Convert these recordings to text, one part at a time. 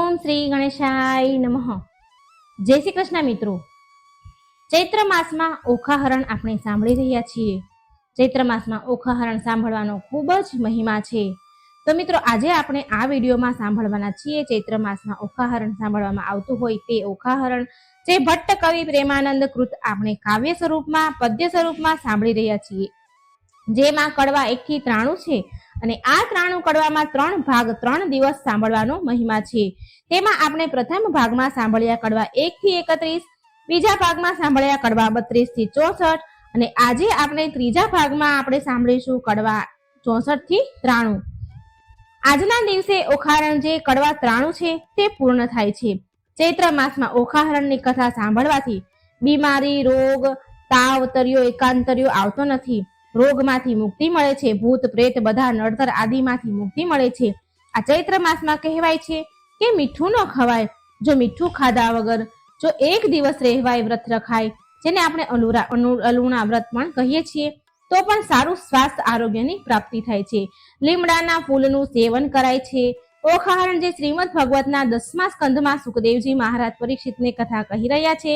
ઓમ શ્રી ગણેશાય નમઃ। જય શ્રી કૃષ્ણ મિત્રો। ચૈત્ર માસમાં ઓખાહરણ આપણે સાંભળી રહ્યા છીએ। ચૈત્ર માસમાં ઓખાહરણ સાંભળવાનો ખૂબ જ મહિમા છે। તો મિત્રો આજે આપણે આ વિડીયોમાં સાંભળવાના છીએ ચૈત્ર માસમાં ઓખાહરણ સાંભળવામાં આવતું હોય તે ઓખાહરણ જે ભટ્ટ કવિ પ્રેમાનંદ કૃત આપણે કાવ્ય સ્વરૂપમાં પદ્ય સ્વરૂપમાં સાંભળી રહ્યા છીએ, જેમાં કડવા 1 થી 93 છે અને આ 93 કડવામાં 3 ભાગ 3 દિવસ સાંભળવાનો મહિમા છે। તેમાં આપણે પ્રથમ ભાગમાં સાંભળ્યા કડવા 1 થી 31, બીજા ભાગમાં સાંભળ્યા કડવા 32 થી 64 અને આજે આપણે ત્રીજા ભાગમાં આપણે સાંભળીશું કડવા 64 થી 93। આજના દિવસે ઓખાહરણ જે કડવા 93 છે તે પૂર્ણ થાય છે। ચૈત્ર માસમાં ઓખાહરણની કથા સાંભળવાથી બીમારી, રોગ, તાવ, તરિયો, એકાંતરિયો આવતો નથી। રોગમાંથી મુક્તિ મળે છે। ભૂત પ્રેત બધા નડતર આદિમાંથી મુક્તિ મળે છે। આ ચૈત્ર માસમાં કહેવાય છે કે મીઠું ન ખવાય। જો મીઠું ખાધા વગર જો 1 દિવસ રહેવાય વ્રત રખાય, જેને આપણે અલુણા વ્રત પણ કહીએ છીએ, તો પણ સારું સ્વાસ્થ્ય આરોગ્યની પ્રાપ્તિ થાય છે। લીમડાના ફૂલનું સેવન કરાય છે। ઓખાહરણ જે શ્રીમદ ભગવતના 10મા સ્કંધમાં સુખદેવજી મહારાજ પરીક્ષિતને કથા કહી રહ્યા છે।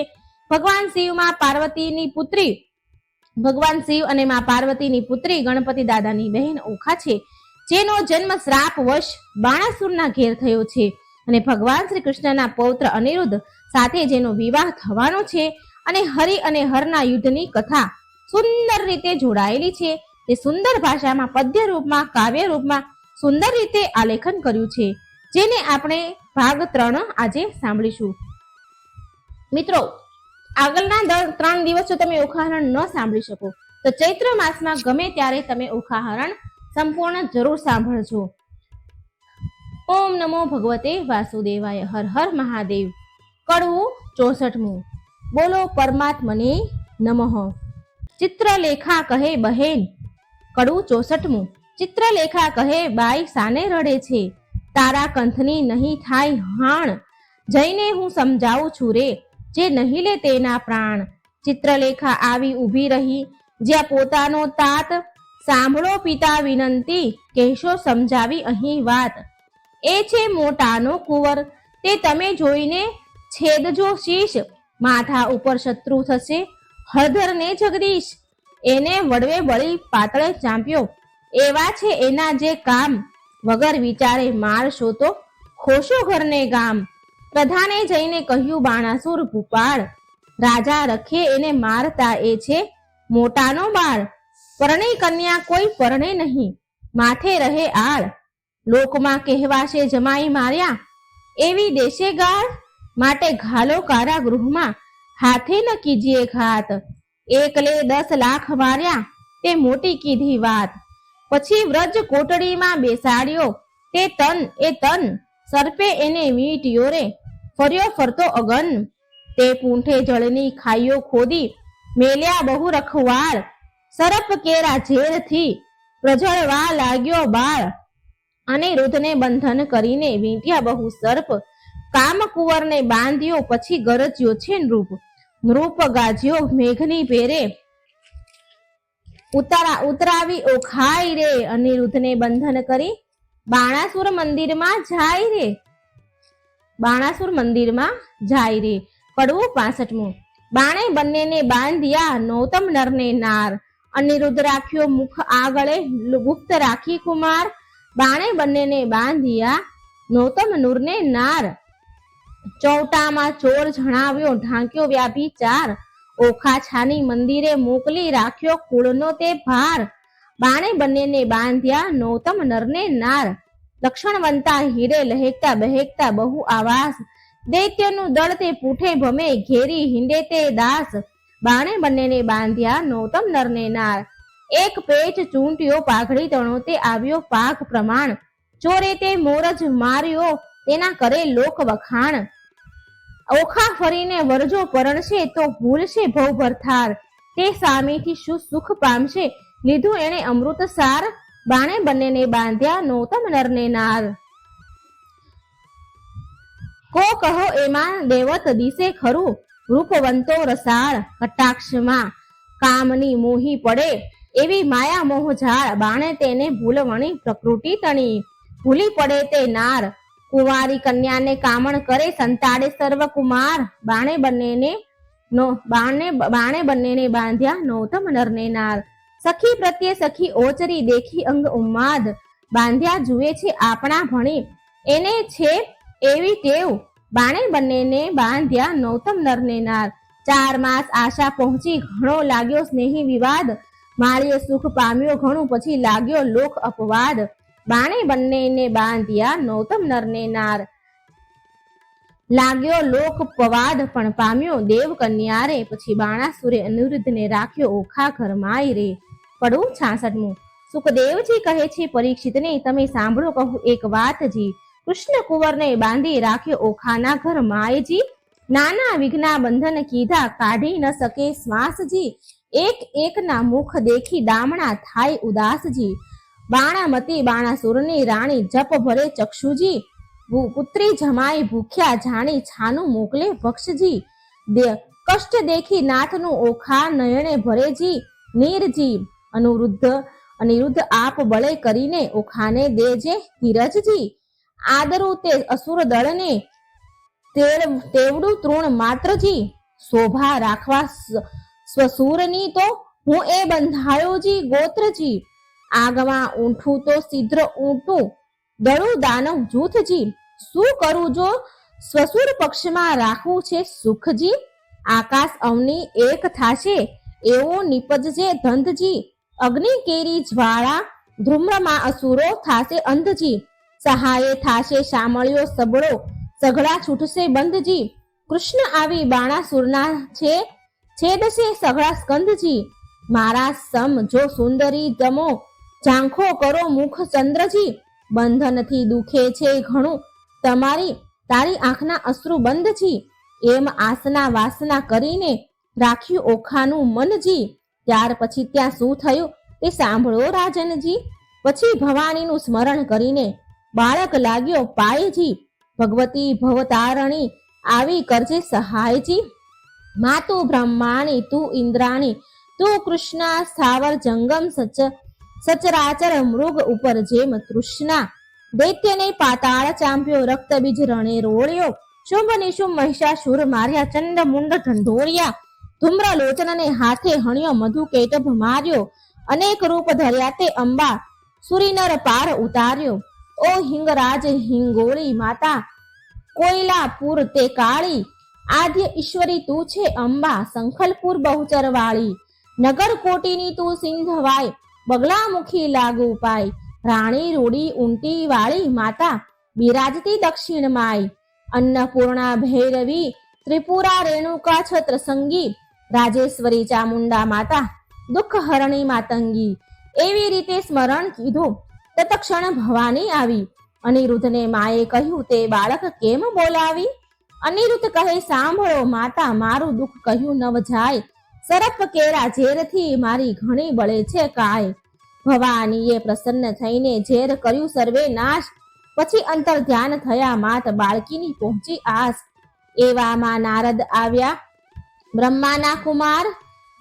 ભગવાન શિવ અને માં પાર્વતીની પુત્રી ગણપતિ દાદાની બહેન ઓખા છે, જેનો જન્મ શ્રાપ વશ બાણાસુરના ઘેર થયો છે અને ભગવાન શ્રી કૃષ્ણના પૌત્ર અનિરુદ્ધ સાથે જેનો વિવાહ થવાનો છે અને હરિ અને હરના યુદ્ધની કથા સુંદર રીતે જોડાયેલી છે। તે સુંદર ભાષામાં પદ્ય રૂપમાં કાવ્ય રૂપમાં સુંદર રીતે આલેખન કર્યું છે, જેને આપણે ભાગ 3 આજે સાંભળીશું। મિત્રો, આગળના 3 દિવસ જો તમે ઓખાહરણ ન સાંભળી શકો તો ચૈત્ર માસમાં ગમે ત્યારે તમે ઓખાહરણ સંપૂર્ણ જરૂર સાંભળજો। ઓમ નમો ભગવતે વાસુદેવાય। હર હર મહાદેવ। કડવું 64મું। બોલો પરમાત્મને નમઃ। ચિત્રલેખા કહે બહેન। કડવું 64મું। ચિત્રલેખા કહે બાઈ સાને રડે છે, તારા કંથની નહીં થાય હાણ, જઈને હું સમજાવું છું રે, જે નહીં લે તેના પ્રાણ। ચિત્રલેખા આવી ઊભી રહી જ્યાં પોતાનો તાત, સાંભળો પિતા વિનંતી, કહેશો સમજાવી અહીં વાત। એ છે મોટાનો કુંવર, તે તમે જોઈને છેદજો શીશ, માથા ઉપર શત્રુ થશે હળધરને જગદીશ। એને વડવે બળી પાતળે ચાંપ્યો, એવા છે એના જે કામ, વગર વિચારે મારશો તો ખોશો ઘરને ગામ। પ્રધાને જઈને કહ્યું બાણાસુર ભૂપાળ, રાજા રખે એને મારતા એ છે મોટાનો બાળ। પરણી કન્યા કોઈ પરણે નહીં, માથે રહે આળ, લોકમાં કહેવાશે જમાઈ માર્યા, એવી દેશે ગાળ। માટે ઘાલો કારાગૃહમાં, હાથે ન કીજીએ ઘાત, એકલે 10 લાખ માર્યા, તે મોટી કીધી વાત। પછી વ્રજ કોટડીમાં બેસાડ્યો, તે તન સર્પે એને વીંટ્યો રે, ફર્યો ફરતો અગન, તે પૂંઠે જળની ખાઈઓ ખોદી, મેલ્યા બહુ રખવાળ, સર્પ કેરા ઝેરથી પ્રજળવા લાગ્યો બાળ। અનિરુદ્ધને બંધન કરીને વીંટ્યા બહુ સર્પ, કામકુંવરને બાંધ્યો પછી ગરજ્યો છે નૃપ ગાજ્યો મેઘની ભેરે, ઉતરાવી ઓખાઈ રે, અનિરુદ્ધને બંધન કરી બાણાસુર મંદિરમાં જાય રે। કડવું 65મું। બાણે બંનેને બાંધ્યા નૌતમ નરને નાર, અનિરુદ્ધ રાખ્યો મુખ આગળે ગુપ્ત રાખી કુમાર, બાણે બંનેને બાંધ્યા નૌતમ નૂરને નાર। ચૌટામાં ચોર જણાવ્યો ઢાંક્યો વ્યાભિચાર, ઓખા છાની મંદિરે મોકલી રાખ્યો કુળનો તે ભાર, બાણે બંનેને બાંધ્યા નૌતમ નરને નાર। લક્ષણવંતા હીરે લહેકતા બહેકતા બહુ આવાસ, દૈત્યનું દળ તે પૂઠે ભમે ઘેરી હિંડે તે દાસ, બાણે બંનેને બાંધ્યા નૌતમ નરને નાર। એક પેચ ચૂંટ્યો પાઘડી તણો તે આવ્યો પાક પ્રમાણ, ચોરે તે મોરજ માર્યો તેના કરે લોક વખાણ। ઓખા ફરીને વરજો પરણશે તો ભૂલશે ભવભર થાર, તે સામેથી શું સુખ પામશે લીધું એણે અમૃત સાર, બાણે બંનેને બાંધ્યા નૌતમ નરને નાર। કો કહો એમાં દેવત દિશે ખરું, રૂપવંતો રસાળ, કટાક્ષમાં કામની મોહી પડે એવી માયા મોહ ઝાળ, બાણે તેને ભૂલવણી પ્રકૃતિ તણી, ભૂલી પડે તે નાર, કુંવારી કન્યાને કામણ કરે સંતાડે સર્વ કુમાર. બાણે બંનેને બાંધ્યા નૌતમ નરને નાર. સખી પ્રત્યે સખી ઓચરી દેખી અંગ ઉન્માદ. બાંધ્યા જુએ છે આપણા ભણી એને છે એવી ટેવ. બાણે બંનેને બાંધ્યા નૌતમ નરને નાર. 4 માસ આશા પહોંચી ઘણો લાગ્યો સ્નેહી વિવાદ. માળીએ સુખ પામ્યો ઘણું પછી લાગ્યો લોક અપવાદ. બાણે બંનેને બાંધ્યા નૌતમ નરને નાર. લાગ્યો લોક પવાદ પણ પામ્યો દેવ કન્યા રે. પછી બાણાસુરે અનિરુદ્ધને રાખ્યો ઓખા ઘરમાય રે. પડવું 66મું. સુખદેવજી કહે છે પરીક્ષિતને, તમે સાંભળો કહું એક વાતજી. કૃષ્ણ કુંવરને બાંધી રાખ્યો ઓખાના ઘર માયજી. નાના વિઘ્ના બંધન કીધા કાઢી ન શકે શ્વાસજી. એક એકના મુખ દેખી દામણા થાય ઉદાસજી. બાણામતી બાણાસુરની રાણી જપ ભરે ચક્ષુજી. પુત્રી જમાઈ ભૂખ્યા જાણી છાનું મોકલે ભક્ષજી. કષ્ટ દેખી નાથનું ઓખા નયણે ભરેજી નીરજી. અનિરુદ્ધ આપ બળે કરીને ઓખાને દેજે ધીરજજી. આદરું તે અસુર દળને તેવડું તૃણ માત્રજી. શોભા રાખવા સ્વસુરની તો હું એ બંધાયોજી ગોત્રજી. આગમાં ઊંઠું તો સીધ્ર ઊંટું દળું દાનવ જૂથજી. શું કરું જો સ્વસુર પક્ષમાં રાખવું છે સુખજી. આકાશ અવની એક થાશે એવો નિપજજે ધંધજી. અગ્નિ કેરી જ્વાળા ધ્રુમ્રમાં અસુરો થાશે અંધજી. સહાયે થાશે શામળિયો સબળો સઘળા છૂટશે બંધજી. કૃષ્ણ આવી બાણાસુરના છેદશે સઘળા સ્કંધજી. મારા સમ જો સુંદરી તમો ઝાંખો કરો મુખ ચંદ્રજી. બંધનથી દુખે છે ઘણું તારી આંખના અશ્રુ બંધજી. એમ આસના વાસના કરીને રાખ્યું ઓખાનું મનજી. ત્યાર પછી ત્યાં શું થયું તે સાંભળો રાજનજી. પછી ભવાનીનું સ્મરણ કરીને બાળક લાગ્યો પાયજી. ભગવતી ભવતારણી આવી કરજે સહાયજી. માતુ બ્રહ્માણી તું ઇન્દ્રાણી તું કૃષ્ણા. સ્થાવર જંગમ સચરાચર મૃગ ઉપર જેમ તૃષ્ણા. દૈત્યને પાતાળ ચાંપ્યો રક્ત બીજ રણે રોળ્યો. શુંભ નિશુંભ મહિષાસુર માર્યા ચંડ મુંડ ઢંઢોળ્યા. ધૂમ્ર લોચનને હાથે હણ્યો મધુ કેટભ માર્યો. અનેક રૂપ ધર્યા તે અંબા સુરીનર પાર ઉતાર્યો. ઓ હિંગરાજ હિંગોળી માતા કોયલાપુર તે કાળી. આદ્ય ઈશ્વરી તું છે અંબા સંખલપુર બહુચર વાળી. નગર કોટીની તું સિંધવાય બગલામુખી લાગુ પાય. રાણી રૂડી ઊંટી વાળી માતા બિરાજતી દક્ષિણ માય. અન્નપૂર્ણા ભૈરવી ત્રિપુરા રેણુકા છત્ર સંગી. રાજેશ્વરી ચામુંડા માતા દુઃખ હરણી માતંગી. એવી રીતે સ્મરણ કીધું તત્ક્ષણ ભવાની આવી. અનિરુદ્ધને માએ કહ્યું તે બાળક કેમ બોલાવી. અનિરુદ્ધ કહે સાંભળો માતા મારું દુઃખ કહ્યું નવ જાય. સરપ કેળા ઝેરથી મારી ઘણી બળે છે કાય. ભવાનીએ પ્રસન્ન થઈને ઝેર કર્યું સર્વે નાશ. પછી અંતર ધ્યાન થયા માત બાળકીની પહોંચી આસ. એવામાં નારદ આવ્યા બ્રહ્માના કુમાર.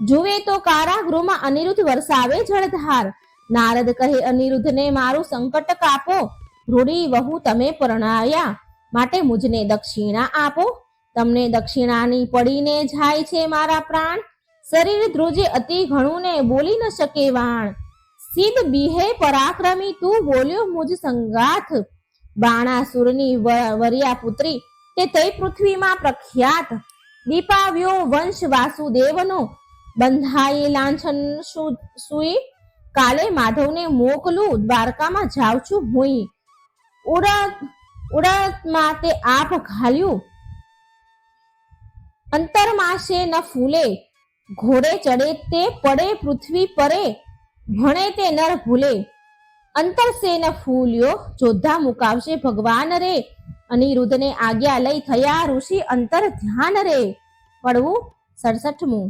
જુએ તો કારાગૃહમાં અનિરુદ્ધ વરસાવે જળધાર. નારદ કહે અનિરુદ્ધને મારું સંકટ કાપો. રૂડી વહુ તમે પરણાયા માટે મુજને દક્ષિણા આપો. તમને દક્ષિણાની પડીને જાય છે મારા પ્રાણ. શરીર ધ્રુજે અતિ ઘણું ને બોલી ન શકે વાણ. સિદ્ધ બીહે પરાક્રમી તું બોલ્યો મુજ સંગાથ. બાણાસુરની વરિયા પુત્રી તે તઈ પૃથ્વીમાં પ્રખ્યાત. દીપાવ્યો વંશ વાસુદેવનો બંધાયે લાંછન સુઈ. કાલે માધવને મોકલું દ્વારકામાં જાઉં છું ભૂઈ. ઉડતમાં તે આપ ઘાલ્યું અંતરમાશે ન ફૂલે. ઘોડે ચડે તે પડે પૃથ્વી પરે. ભણે તે નર ભૂલે. અંતર સે ન ફૂલ્યો જોધા મુકાવશે ભગવાન રે. અનિરુદ્ધને આજ્ઞા લઈ થયા ઋષિ અંતર ધ્યાન રે. પડવું 67મું.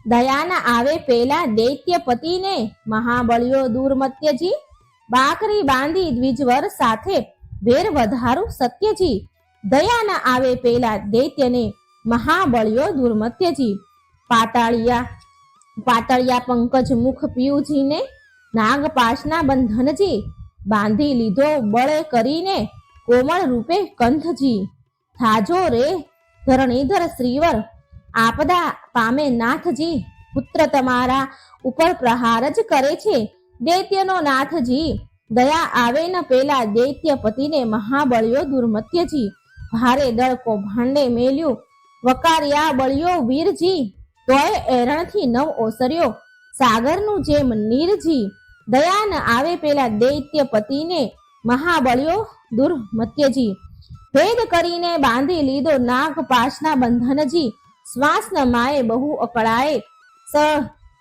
દયાના આવે પેલા દૈત્યપતિને મહાબળ્યો દુર્મત્યજી. બાકરી બાંધી દ્વિજવર સાથે વેર વધારું સત્યજી. દયાના આવે પેલા દૈત્યને મહાબળ્યો દુર્મત્યજી. પાતળિયા પંકજ મુખ પિયુજીને નાગપાશના બંધનજી. બાંધી લીધો બળે કરીને કોમળ રૂપે કંથજી. થાજો રે ધરણીધર શ્રીવર, આપદા પામે નાથજી. પુત્ર તમારા ઉપર પ્રહાર જ કરે છે દૈત્યનો નાથજી. દયા આવે ન પેલા દૈત્ય પતિને મહાબળ્યો દુર્મત્યજી. ભારે દળ કૌભાંડે મેલ્યું વકાર્યા બળ્યો વીરજી. તોય એરણથી નવ ઓસર્યો સાગરનું જેમ નીરજી. દયા ન આવે પેલા દૈત્ય પતિને મહાબળ્યો દુર્મત્યજી. ભેદ કરીને બાંધી લીધો નાગ પાશના બંધનજી. શ્વાસ ન માએ બહુ અકળાએ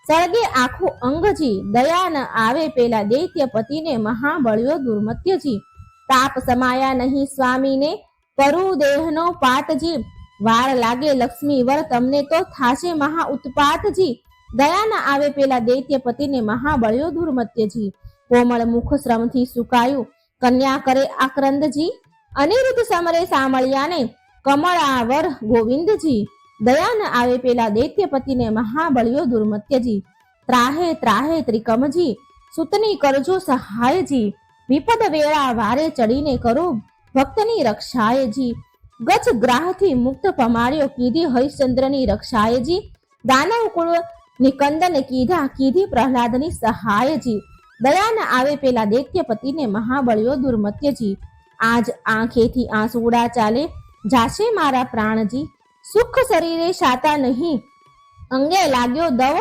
સળગે આખું અંગજી. દયા ન આવે પેલા દૈત્ય પતિને મહાબળ્યો દુર્મત્યજી. તાપ સમાયા નહીં સ્વામીને કરું દેહનો પાતજી. વાર લાગે લક્ષ્મી વર તમને તો થાશે મહા ઉત્પાતજી. દયા ન આવે પેલા દૈત્ય પતિને મહાબળ્યો દુર્મત્યજી. કોમળ મુખ શ્રમથી સુકાયું કન્યા કરે આક્રંદજી. અનિરુદ્ધ સમરે સામળિયાને કમળાવર ગોવિંદજી. દયા ન આવે પેલા દૈત્ય પતિને મહાબળ્યો દુર્મત્યજી. ત્રાહે ત્રાહે ત્રિકમજી, સુતની કરજો સહાયજી. વિપદ વેળા વારે ચડીને કરો ભક્તની રક્ષાયજી. ગજ ગ્રાહથી મુક્ત પમાડ્યો કીધી હરિશ્ચંદ્રની રક્ષાયજી. દાનવ કુળ નિકંદન કીધી પ્રહલાદની સહાયજી. દયા ન આવે પેલા દૈત્ય પતિને મહાબળ્યો દુર્મત્યજી. આજ આંખેથી આંસુડા ચાલે જાશે મારા પ્રાણજી. સુખ શરીરે શાતા નહીં અંગે લાગ્યો દવ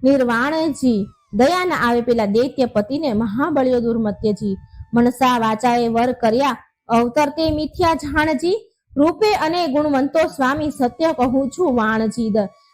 નિર્વાણજી. દયા ન આવે પેલા દૈત્ય પતિને મહાબળ્યો દુર્મત્યજી. મનસા વાચાએ વર કર્યા અવતરતે મિથ્યા જાણજી. રૂપે અને ગુણવંતો સ્વામી સત્ય કહું છું વાણજી.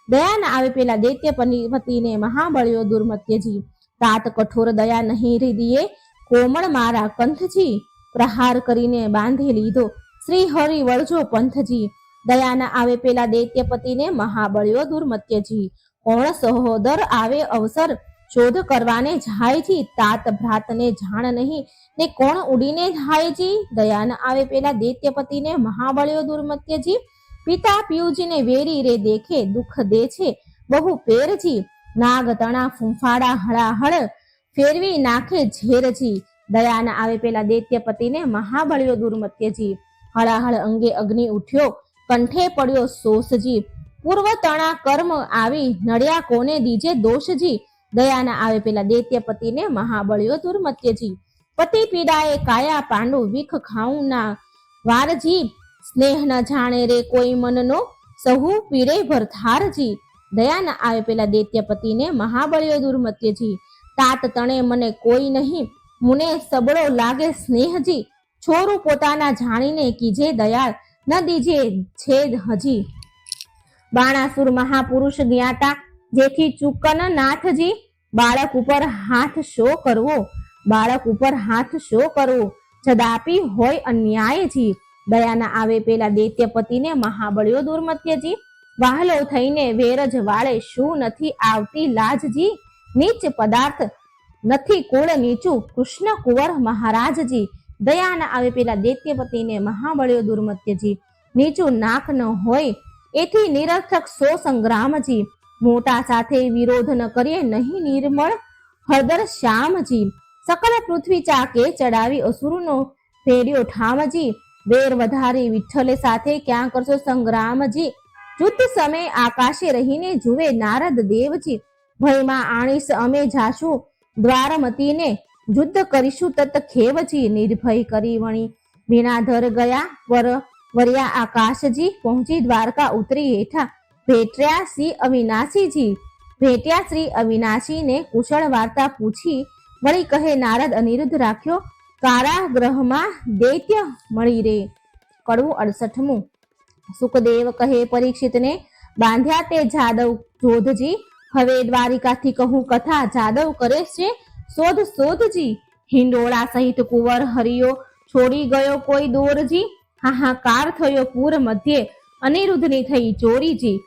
દયા ન આવે પેલા દૈત્ય પતિને મહાબળ્યો દુર્મત્યજી. તાત કઠોર દયા નહીં હૃદયે કોમળ મારા કંથજી. પ્રહાર કરીને બાંધી લીધો શ્રી હરિ વળજો પંથજી. દયા ન આવે પેલા દૈત્ય પતિને મહાબળ્યો દુર્મત્યજી. કોણ સહોદર આવે અવસર શોધ કરવાને જાયજી. તાત ભ્રાતને જાણ નહીં ને કોણ ઉડીને જાયજી. દયા ન આવે પેલા દૈત્ય પતિને મહાબળ્યો દુર્મત્યજી. પિતા પિયુજીને વેરી રે દેખે દુઃખ દે છે બહુ પેરજી. નાગ તણા ફૂંફાડા હળાહળ ફેરવી નાખે ઝેરજી. દયા ન આવે પેલા દૈત્ય પતિને મહાબળ્યો દુર્મત્યજી. હળાહળ અંગે અગ્નિ ઉઠ્યો કંઠે પડ્યો સોસજી. પૂર્વ તણા કર્મ આવી નડ્યા કોને દીજે દોષજી. દયા ન આવે પેલા દૈત્ય પતિને મહાબળ્યો દુર્મત્યજી. પતિ પીડાએ કાયા પાંડુ વિખ ખાઉં ના વારજી. સ્નેહ ન જાણે રે કોઈ મનનો સહુ પીરે ભરથારજી. દયા ન આવે પેલા દૈત્ય પતિને મહાબળ્યો દુર્મત્યજી. તાત તણે મને કોઈ નહીં મુને સબળો લાગે સ્નેહજી. છોરું પોતાના જાણીને કીજે દયાળ ન દીજે છેદ હજી. બાણાસુર મહાપુરુષ જ્ઞાતા જેથી ચૂકન નાથજી. બાળક ઉપર હાથ શો કરવો બાળક ઉપર હાથ શો કરવો જદાપી હોય અન્યાયજી. દયા ન આવે પેલા દૈત્ય પતિને મહાબળ્યો દુર્મત્યજી. વાહલો થઈને વેરજ વાળે શું નથી આવતી લાજજી. નીચ પદાર્થ નથી કુળ નીચું કૃષ્ણ કુંવર મહારાજજી. દયા ન આવે પેલા દૈત્ય પતિને મહાબળ્યો દુર્મત્યજી. નીચું નાક ન હોય એથી નિરર્થક સો સંગ્રામજી. મોટા સાથે વિરોધ ન કરીએ નહીં નિર્મળ હળદર શ્યામજી. સકલ પૃથ્વી ચાકે ચડાવી અસુરનો ભેડ્યો ઠામજી. વેર વધારી વિઠ્ઠલે સાથે ક્યાં કરશો સંગ્રામજી. યુદ્ધ સમય આકાશે રહીને જુએ નારદ દેવજી. ભયમાં આણીશ અમે જાશું દ્વારમતીને યુદ્ધ કરીશું તત ખેવજી. નિર્ભય કરી વણી વિનાધર ગયા વર્યા આકાશજી. પહોંચી દ્વારકા ઉતરી હેઠા ભેટ્યા શ્રી અવિનાશીને કુશળ વાર્તા પૂછી વળી કહે નારદ અનિરુદ્ધ રાખ્યો કારાગૃહમાં દૈત્ય મળી રે. કડવું 68. સુખદેવ કહે પરીક્ષિતને બાંધ્યા તે જાદવ જોધજી. હવે દ્વારિકાથી કહું કથા જાદવ કરે છે શોધજી. હિંડોળા સહિત કુંવર હરિયો છોડી ગયો કોઈ દોરજી. હાહાકાર થયો પૂર મધ્યે અનિરુદ્ધની થઈ ચોરીજી.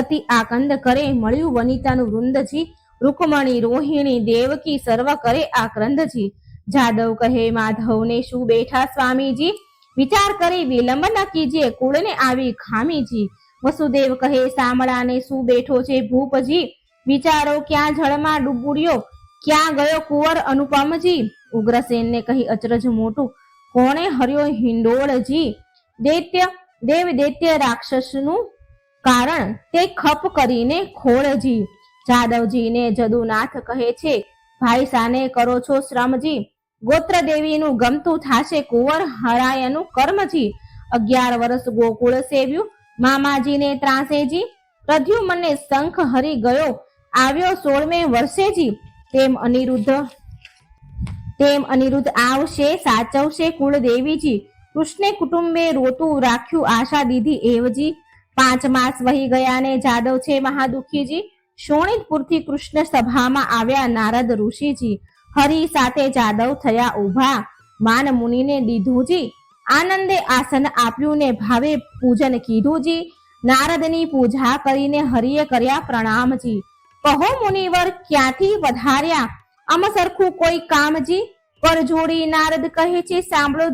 અતિ આકંદ કરે મળ્યું વનિતાનું વૃંદજી. રૂકમણી રોહિણી દેવકી સર્વ કરે આક્રંદજી. જાદવ કહે માધવને શું બેઠા સ્વામીજી. વિચાર કરી વિલંબ ન કીજે કુળને આવી ખામીજી. વસુદેવ કહે સામળાને શું બેઠો છે ભૂપજી. વિચારો ક્યાં જળમાં ડૂબુડ્યો ક્યાં ગયો કુંવર અનુપમજી. ઉગ્રસેનને કહી અચરજ મોટું કોણે હર્યો હિંડોળજી? દૈત્ય રાક્ષસનું કારણ તે ખપ કરીને ખોળજી. જાદવજીને જદુનાથ કહે છે, ભાઈ સાને કરો છો શ્રમજી. ગોત્ર દેવીનું ગમતું થાશે કુંવર હરાયનું કર્મજી. 11 વર્ષ ગોકુળ સેવ્યું મામાજીને ત્રાસેજી. પ્રદ્યુમને શંખ હરી ગયો આવ્યો 16મે વર્ષેજી. તેમ અનિરુદ્ધ આવશે સાચવશે કુળદેવીજી. કૃષ્ણે કુટુંબે રોતું રાખ્યું આશા દીધી એવજી. 5 માસ વહી ગયા ને જાદવ છે મહાદુખીજી. શોણિતપુરથી કૃષ્ણ સભામાં આવ્યા નારદ ઋષિજી. હરિ સાથે જાદવ થયા ઉભા માન મુનિને દીધુંજી. આનંદે આસન આપ્યું ને ભાવે પૂજન કીધુંજી. નારદની પૂજા કરીને હરિએ કર્યા પ્રણામજી. કહો મુનિવર ક્યાંથી પધાર્યા અમ સરખું કોઈ કામજી. કરજોડી નારદ કહે છે સાંભળો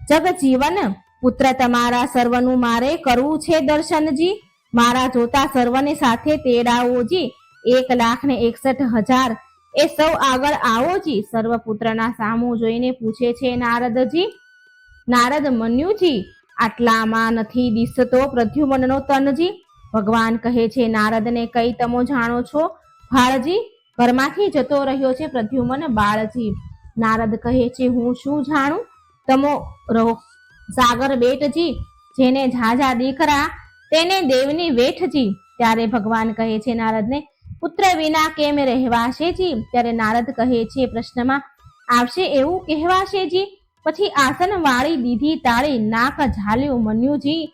જગજીવન પુત્ર તમારા સર્વનું મારે કરવું છે દર્શનજી. મારા જોતા સર્વને સાથે તેડાવોજી. 1,61,000 એ સૌ આગળ આવોજી. સર્વપુત્રના સામું જોઈને પૂછે છે નારદજી. નારદ મન્યુજી આટલામાં નથી દિસતો પ્રદ્યુમનનો તનજી. ભગવાન કહે છે નારદને કઈ તમો જાણો છો ભાળજી. ઘરમાંથી જતો રહ્યો છે પ્રદ્યુમન બાળજી. નારદ કહે છે હું શું જાણું તમો રહો સાગર બેટજી. જેને ઝાઝા દીકરા તેને દેવની વેઠજી. ત્યારે ભગવાન કહે છે નારદને પુત્ર વિના કેમ રહેવાશે જી. ત્યારે નારદ કહે છે પ્રશ્નમાં આવશે એવું કહેવાશે જી. પછી આસન વાળી દીધી તાળી નાક ઝાલ્યું મન્યુજી.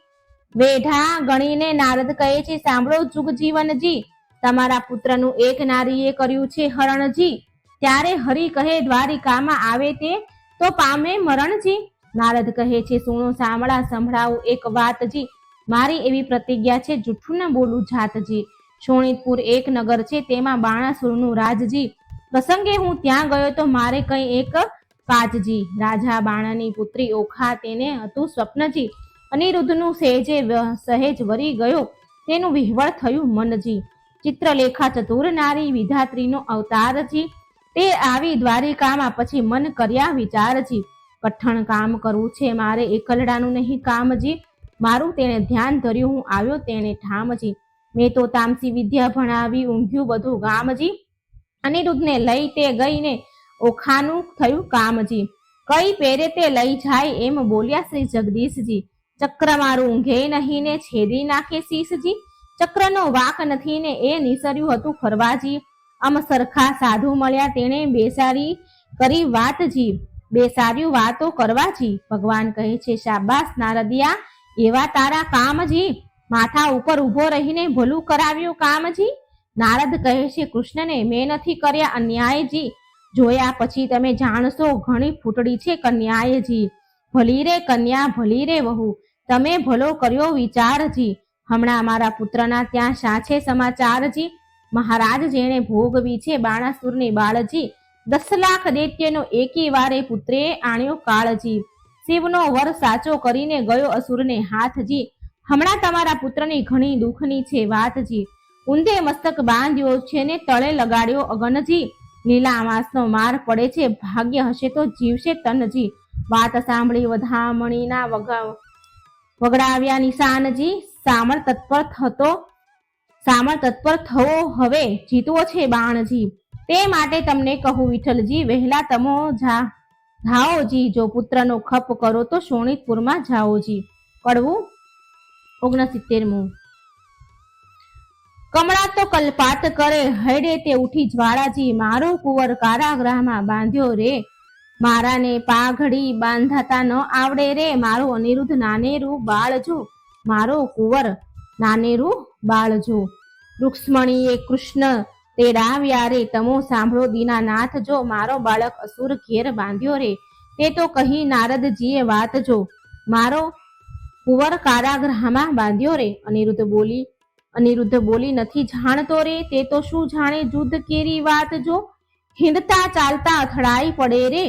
વેઢા ગણીને નારદ કહે છે સાંભળો જુગજીવનજી. તમારા પુત્રનું એક નારીએ કર્યું છે હરણજી. ત્યારે હરિ કહે દ્વારિકામાં આવે તે તો પામે મરણજી. નારદ કહે છે સુણો સંભળાવું એક વાતજી. મારી એવી પ્રતિજ્ઞા છે જૂઠું ન બોલું જાતજી. શોણિતપુર એક નગર છે તેમાં બાણાસુરનું રાજજી. પ્રસંગે હું ત્યાં ગયો તો મારે કઈ એક કાજજી. રાજા બાણાની પુત્રી ઓખા તેને હતું સ્વપ્નજી. અનિરુદ્ધનું સહેજ વરી ગયો તેનું વિહવળ થયું મનજી. ચિત્રલેખા ચતુર નારી વિધાત્રીનો અવતારજી. તે આવી દ્વારિકામાં પછી મન કર્યા વિચારજી. કઠણ કામ કરવું છે મારે એકલડાનું નહીં કામજી. મારું તેને ધ્યાન ધર્યું હું આવ્યો તેને ઠામજી. મેં તો તામસી વિદ્યા ભણાવી ઊંઘ્યું બધું ગામજી. અનિરુદ્ધને લઈ તે ગઈને ઓખાનું થયું કામજી. કઈ પેરે તે લઈ જાય એમ બોલ્યા શ્રી જગદીશજી. ચક્ર મારું ઊંઘે નહીં ને છેદી નાખે શીશજી. ચક્રનો વાક નથી ને એ નિસર્યું હતું ફરવાજી. આમ સરખા સાધુ મળ્યા તેણે બેસારી કરી વાતજી. બેસાર્યું વાતો કરવાજી. ભગવાન કહે છે શાબાશ નારદિયા એવા તારા કામજી. માથા ઉપર ઉભો રહીને ભલું કરાવ્યું કામજી. નારદ કહે છે કૃષ્ણને મેં નથી કર્યા અન્યાયજી. જોયા પછી તમે જાણશો ઘણી ફૂટડી છે કન્યાયજી. ભલી રે કન્યા ભલી રે વહુ તમે ભલો કર્યો વિચારજી. હમણાં મારા પુત્રના ત્યાં શા છે સમાચારજી. મહારાજ જેણે ભોગવી છે બાણાસુરની બાળજી. 10 લાખ દૈત્યનો એકી વારે પુત્રે આણ્યો કાળજી. શિવનો વર સાચો કરીને ગયો અસુરને હાથજી. હમણાં તમારા પુત્રની ઘણી દુઃખની છે વાતજી. ઊંધે મસ્તક બાંધ્યો છે ને તળે લગાડ્યો અગનજી. લીલા અમાસનો માર પડે છે ભાગ્ય હશે તો જીવશે તનજી. વાત સાંભળી વધામણીના વગડાવ્યા નિશાનજી. સામળ તત્પર થવો હવે જીતવો છે બાણજી. તે માટે તમને કહું વિઠ્ઠલજી વહેલા તમો જાઓજી. જો પુત્રનો ખપ કરો તો શોણિતપુરમાં જાઓજી. કડવું 69. કમળા તો કલ્પાત કરે હૈડે તે ઉઠી જ્વાળાજી. મારો કુંવર કારાગૃહમાં બાંધ્યો રે મારાને પાઘડી બાંધાતા ન આવડે રે. મારો અનિરુદ્ધ નાનેરું બાળજો મારો કુંવર નાનેરું બાળજો. રૂક્ષ્મણીએ કૃષ્ણ તેડાવ્યા રે તમો સાંભળો દીનાનાથ જો. મારો બાળક અસુર ઘેર બાંધ્યો રે તે તો કહી નારદજીએ વાત જો. મારો કુંવર કારાગૃહમાં બાંધ્યો રે. અનિરુદ્ધ બોલી નથી જાણતો રે તે તો શું જાણે જુદ્ધ કેરી વાત જો. હિંડતા ચાલતા અથડાઈ પડે રે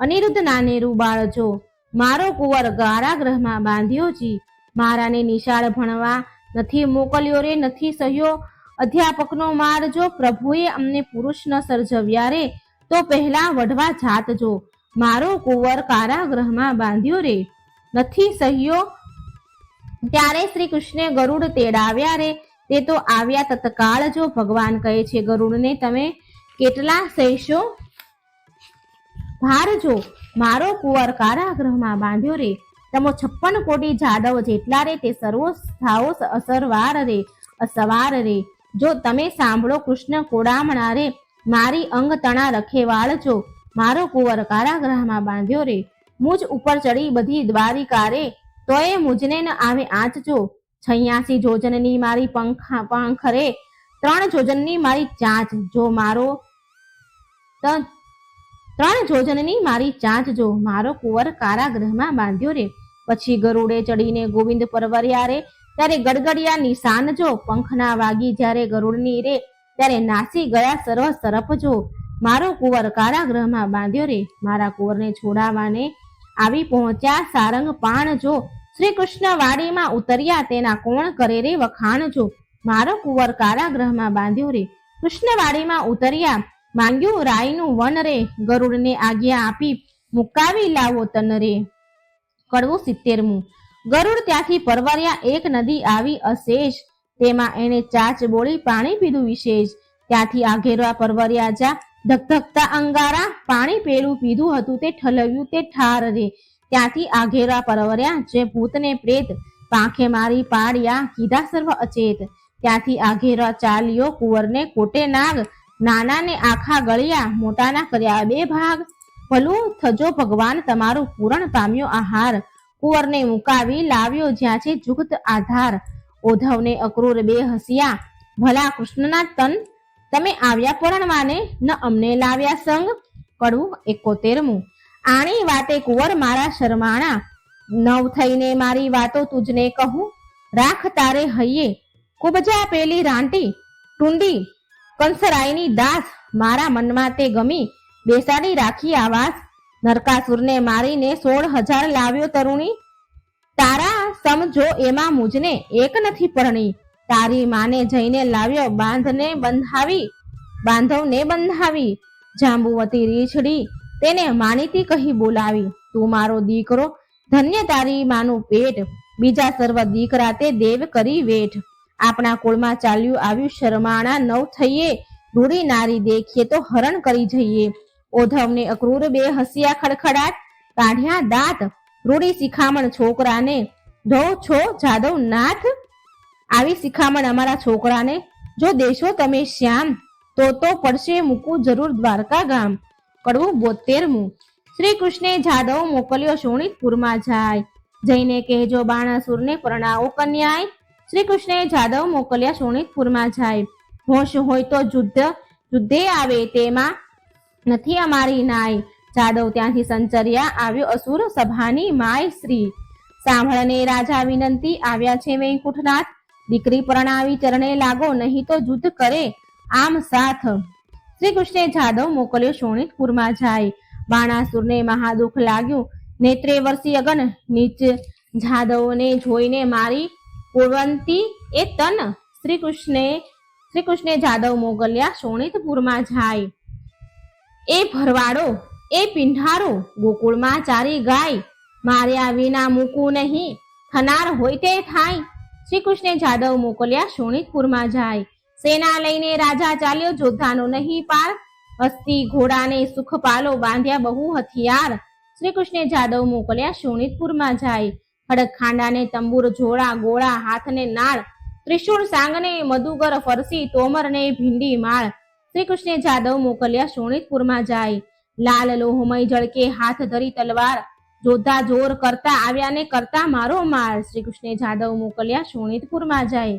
અનિરુદ્ધ નાનેરું બાળજો. મારો કુંવર કારાગૃહમાં બાંધ્યો જી. મારાને નિશાળ ભણવા નથી મોકલ્યો રે નથી સહ્યો અધ્યાપકનો માર જો. પ્રભુએ અમને પુરુષ ન સર્જવ્યા રે તો પહેલા વઢવા જાત જો. મારો કુંવર કારાગૃહમાં બાંધ્યો રે. નથી સહ્યો ત્યારે શ્રી કૃષ્ણે ગરુડ તેડાવ્યા રે. તે તો આવ્યા તત્કાળ જો. ભગવાન કહે છે ગરુડને, તમે કેટલા સહેશો ભાર જો. મારો કુંવર કારાગૃહમાં બાંધ્યો રે. તમો 56 કોટી જાદવ જેટલા રે, તે સર્વો થાઓ અસરવાર રે, અસવાર રે. જો તમે સાંભળો કૃષ્ણ કોડામણા રે, મારી અંગ તણા રખેવાળ જો. મારો કુંવર કારાગૃહમાં બાંધ્યો રે. મુજ ઉપર ચડી બધી દ્વારિકા રે, તોય મુજને ન આવે આંચ જો. 86 જોજનની મારી પાંખ રે, 3 જોજનની મારી ચાંચ જો. 3 જોજનની મારી ચાંચ જો. મારો કુંવર કારાગૃહમાં બાંધ્યો રે. પછી ગરુડે ચડીને ગોવિંદ પરવર્યા રે, ત્યારે ગડગડિયા નિશાન જો. પંખના વાગી જ્યારે ગરુડની રે, ત્યારે નાસી ગયા સર્વ સરપ જો. મારો કુંવર કારાગૃહમાં બાંધ્યો રે. મારા કુંવરને છોડાવવાને આવી પહોંચ્યા સારંગ પાણ જો. શ્રી કૃષ્ણ વાડીમાં ઉતર્યા, તેના કોણ કરે રે વખાણ જો. મારો કુંવર કારાગૃહમાં બાંધ્યો રે. કૃષ્ણવાડીમાં ઉતર્યા, માંગ્યું રાયનું વન રે. ગરુડને આજ્ઞા આપી, મુકાવી લાવો તન રે. કડવું 70મું. ગરુડ ત્યાંથી પરવર્યા, એક નદી આવી અશેષ, તેમાં એણે ચાચ બોળી પાણી પીધું વિશેષ. ત્યાંથી આઘેરવા પરવર્યા જા, ધગધગતા અંગારા, પાણી પેલું પીધું હતું તે ઠલવ્યું તે ઠાર રે. ત્યાંથી આઘેરવા પરવર્યા, જે ભૂતને પ્રેત પાંખે મારી પાડ્યા, કીધા સર્વ અચેત. ત્યાંથી આઘેરવા ચાલ્યો, કુંવરને કોટે નાગ, નાનાને આખા ગળ્યા, મોટાના કર્યા 2 ભાગ. ભલું થજો ભગવાન તમારું, પૂરણ પામ્યો આહાર. કુંવરને મુકાવી લાવ્યો, જ્યાં છે જુગત આધાર. ઓધવને અક્રૂર 2 હસ્યા, ભલા કૃષ્ણના તન તમે આવ્યા પરણવાને, ન અમને લાવ્યા સંગ. કડવું 71મું. આણી વાતે કુંવર મારા શરમાણા, નવ થઈને મારી વાતો તુજને કહું. રાખ તારે હૈયે કુબજા પેલી રાંટી, ટુંડી કંસરાયની દાસ. મારા મનમાં તે ગમી, બેસાડી રાખી આવાસ. નરકાસુરને મારીને 16,000 લાવ્યો તરુણી. તારા સમજો એમાં મુજને એક નથી પરણી. તારી માને જઈને લાવ્યો, બાંધવને બંધાવી. જાંબુવતી રીછડી, તેને માનીતી કહી બોલાવી. તું મારો દીકરો, ધન્ય તારી માનું પેટ. બીજા સર્વ દીકરા તે દેવ કરી વેઠ. આપણા કુળમાં ચાલ્યું આવ્યું શરમાણા, નવ થઈએ રૂડી નારી દેખીએ તો હરણ કરી જઈએ. ઓધવને અક્રૂર 2 હસ્યા, ખડખડાટ કાઢ્યા દાંત. રૂડી શિખામણ છોકરાને, ધો છો જાદવ નાથ. આવી શિખામણ અમારા છોકરાને જો દેશો તમે શ્યામ, તો પડશે મૂકવું જરૂર દ્વારકા ગામ. કડવું 72મું. શ્રી કૃષ્ણે જાદવ મોકલ્યો શોણિતપુરમાં જાય, જઈને કહેજો બાણાસુરને પરણાવો કન્યાય. શ્રી કૃષ્ણે જાદવ મોકલ્યા શોણિતપુરમાં જાય, હોશ હોય તો યુદ્ધે આવે, તેમાં નથી અમારી નાય. જાદવ ત્યાંથી સંચર્યા, આવ્યો અસુર સભાની માય શ્રી. સાંભળને રાજા વિનંતી, આવ્યા છે વૈકુંઠનાથ. દીકરી પરણાવી ચરણે લાગો, નહીં તો યુદ્ધ કરે આમ સાથ. શ્રી કૃષ્ણે જાદવ મોકલ્યો શોણિતપુરમાં જાય, બાણાસુરને મહાદુખ લાગ્યું, નેત્રે વર્ષી અગન નીચ. જાદવને જોઈને મારી પૂર્વંતી એ તન. શ્રી કૃષ્ણે જાદવ મોકલ્યા શોણિતપુરમાં જાય. એ ભરવાડો એ પિંઢારો, ગોકુળમાં ચારી ગાય. માર્યા વિના મૂકું નહીં, થનાર હોય તે થાય. શ્રી કૃષ્ણે જાદવ મોકલ્યા શોણિતપુરમાં જાય. સેના લઈને રાજા ચાલ્યો, જોધાનો નહીં પાર. હસ્તી ઘોડાને સુખ પાલો, બાંધ્યા બહુ હથિયાર. શ્રી કૃષ્ણે જાદવ મોકલ્યા શોણિતપુરમાં જાય. ખડક ખાંડાને તંબુર જોડા, ગોળા હાથને નાળ. ત્રિશૂળ સાંગને મધુગર ફરસી, તોમરને ભીંડી માળ. શ્રી કૃષ્ણે જાદવ મોકલ્યા શોણિતપુરમાં જાય. લાલ લોહમય જળકે હાથ ધરી તલવાર, જોધા જોર કરતા આવ્યા ને કરતા મારો માર. શ્રી કૃષ્ણે જાદવ મોકલ્યા શોણિતપુરમાં જાય.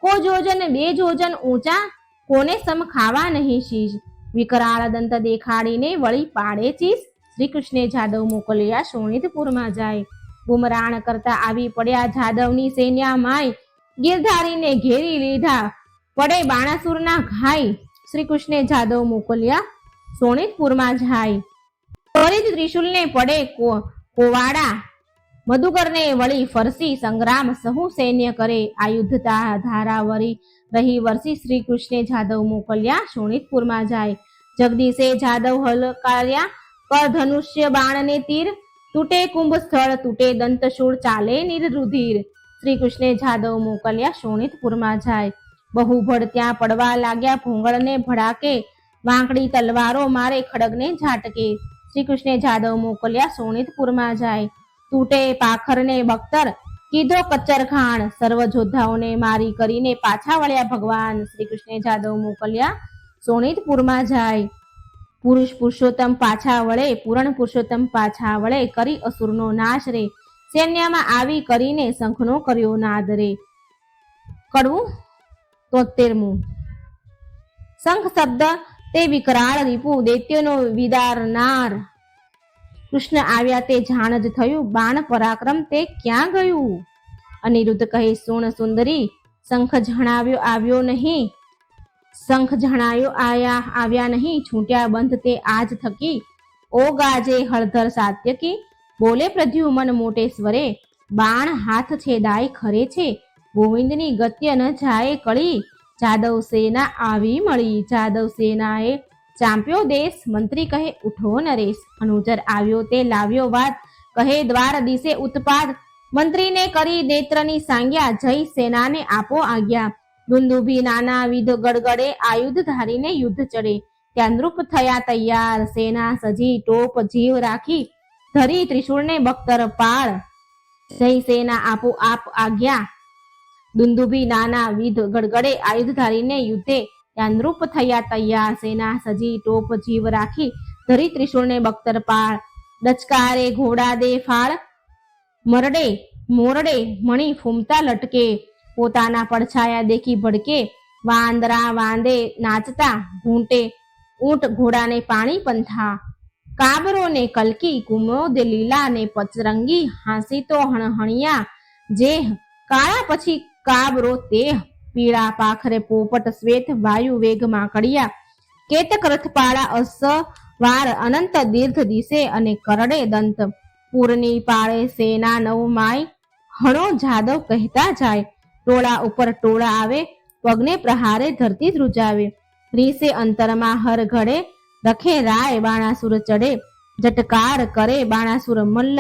કો જોજન 2 જોજન ઊંચા, કોને સમ ખાવા નહીં શીશ. વિકરાળ દંત દેખાડીને વળી પાડે ચીસ. શ્રી કૃષ્ણે જાદવ મોકલ્યા શોણિતપુરમાં જાય. બુમરાણ કરતા આવી પડ્યા જાદવની સેન્યા માય. ગિરધારીને ઘેરી લીધા, પડે બાણાસુરના ઘાય. શ્રી કૃષ્ણે જાદવ મોકલ્યા શોણિતપુરમાં જાય. ત્વરિત ત્રિશુલને પડે કોવાડા, મધુકરને વળી ફરસી. સંગ્રામ સહુ સૈન્ય કરે, આયુધતા ધારાવરી રહી વરસી. શ્રી કૃષ્ણે જાદવ મોકલ્યા શોણિતપુરમાં જાય. જગદીશે જાદવ હલકાર્યા, કર ધનુષ્ય બાણ ને તીર, તૂટે કુંભ સ્થળ, તૂટે દંતશૂળ, ચાલે નિર્રુધિર. શ્રી કૃષ્ણે જાદવ મોકલ્યા શોણિતપુરમાં જાય. બહુ ભડ ત્યાં પડવા લાગ્યા ભોંગળને ભડાકે, વાંકડી તલવારો મારે ખડગને ઝાટકે. શ્રી કૃષ્ણે જાદવ મોકલ્યા શોણિતપુરમાં જાય. તૂટે પાખરને બખ્તર, કીધો કચ્ચર ખાણ, સર્વ જોદ્ધાઓને મારી કરીને પાછા વળ્યા ભગવાન. શ્રી કૃષ્ણે જાદવ મોકલ્યા શોણિતપુરમાં જાય. પુરુષ પુરુષોત્તમ પાછા વળે, પૂરણ પુરુષોત્તમ પાછા વળે, કરી અસુરનો નાશ રે, સૈન્યમાં આવી કરીને શંખનો કર્યો નાદ રે. કડવું 73મું. શંખ શબ્દ તે વિકરાળ રીપુ, દૈત્યનો વિદારનાર. કૃષ્ણ આવ્યા તે જાણ જ થયું, બાણ પરાક્રમ તે ક્યાં ગયું? અનિરુદ્ધ કહે સુણ સુંદરી, શંખ જણાવ્યો આવ્યો નહીં, શંખ જણાયો આવ્યા નહીં, છૂટ્યા બંધ તે આજ થકી. ઓ ગાજે હળધર સાત્યકી, બોલે પ્રદ્યુમન મોટે સ્વરે, બાણ હાથ છેદાય ખરે છે, ગોવિંદની ગત્ય ન જાય કળી. જાદવ સેના આવી મળી, જાદવ સેનાએ ચાંપ્યો દેશ, મંત્રી કહે ઉઠો નરેશ. અનુચર આવ્યો તે લાવ્યો વાત, કહે દ્વાર દિશે ઉત્પાદ, મંત્રીને કરી નેત્રની સાંગ્યા, જય સેનાને આપો આજ્ઞા. દુંદુભી નાના વિધ ગડગડે, આયુધ ધારીને યુદ્ધ ચડે, ત્યાં નૃપ થયા તૈયાર, સેના સજી ટોપ જીવ રાખી, ધરી ત્રિશૂળને બખ્તર પાળ. જય સેના આપો આપ આજ્ઞા. દુંદુભી નાના વિધ ગડગડે, આયુધ ધારીને યુદ્ધે, ત્યાં નૃપ થયા તૈયાર, સેના સજી ટોપ જીવ રાખી, ધરી ત્રિશૂળને બખ્તર પાળ. ડચકારે ઘોડા દે ફાળ, મરડે મોરડે મણી ફૂમતા લટકે, પોતાના પડછાયા દેખી ભડકે, વાંદરા વાંદે નાચતા ઘૂંટે, ઊંટ ઘોડાને પાણી પંથા. કાબરો ને કલકી, કુમોદ લીલા ને પચરંગી, હાંસી તો હણહણિયા જેહ, કાળા પછી કાબરો તેહ. પીળા પાખરે પોપટ શ્વેત, વાયુ વેગ માકડિયા, કેતક રથપાળા અસવાર, અનંત દીર્ઘ દિશે અને કરડે દંત. પૂરની પાળે સેના નવ માય, હણો જાદવ કહેતા જાય, ટોળા ઉપર ટોળા આવે, પગને પ્રહારે ધરતી ધ્રુજાવે. રીસે અંતરમાં હર ઘડે, રખે રાય બાણાસુર ચડે, જટકાર કરે બાણાસુર મલ્લ.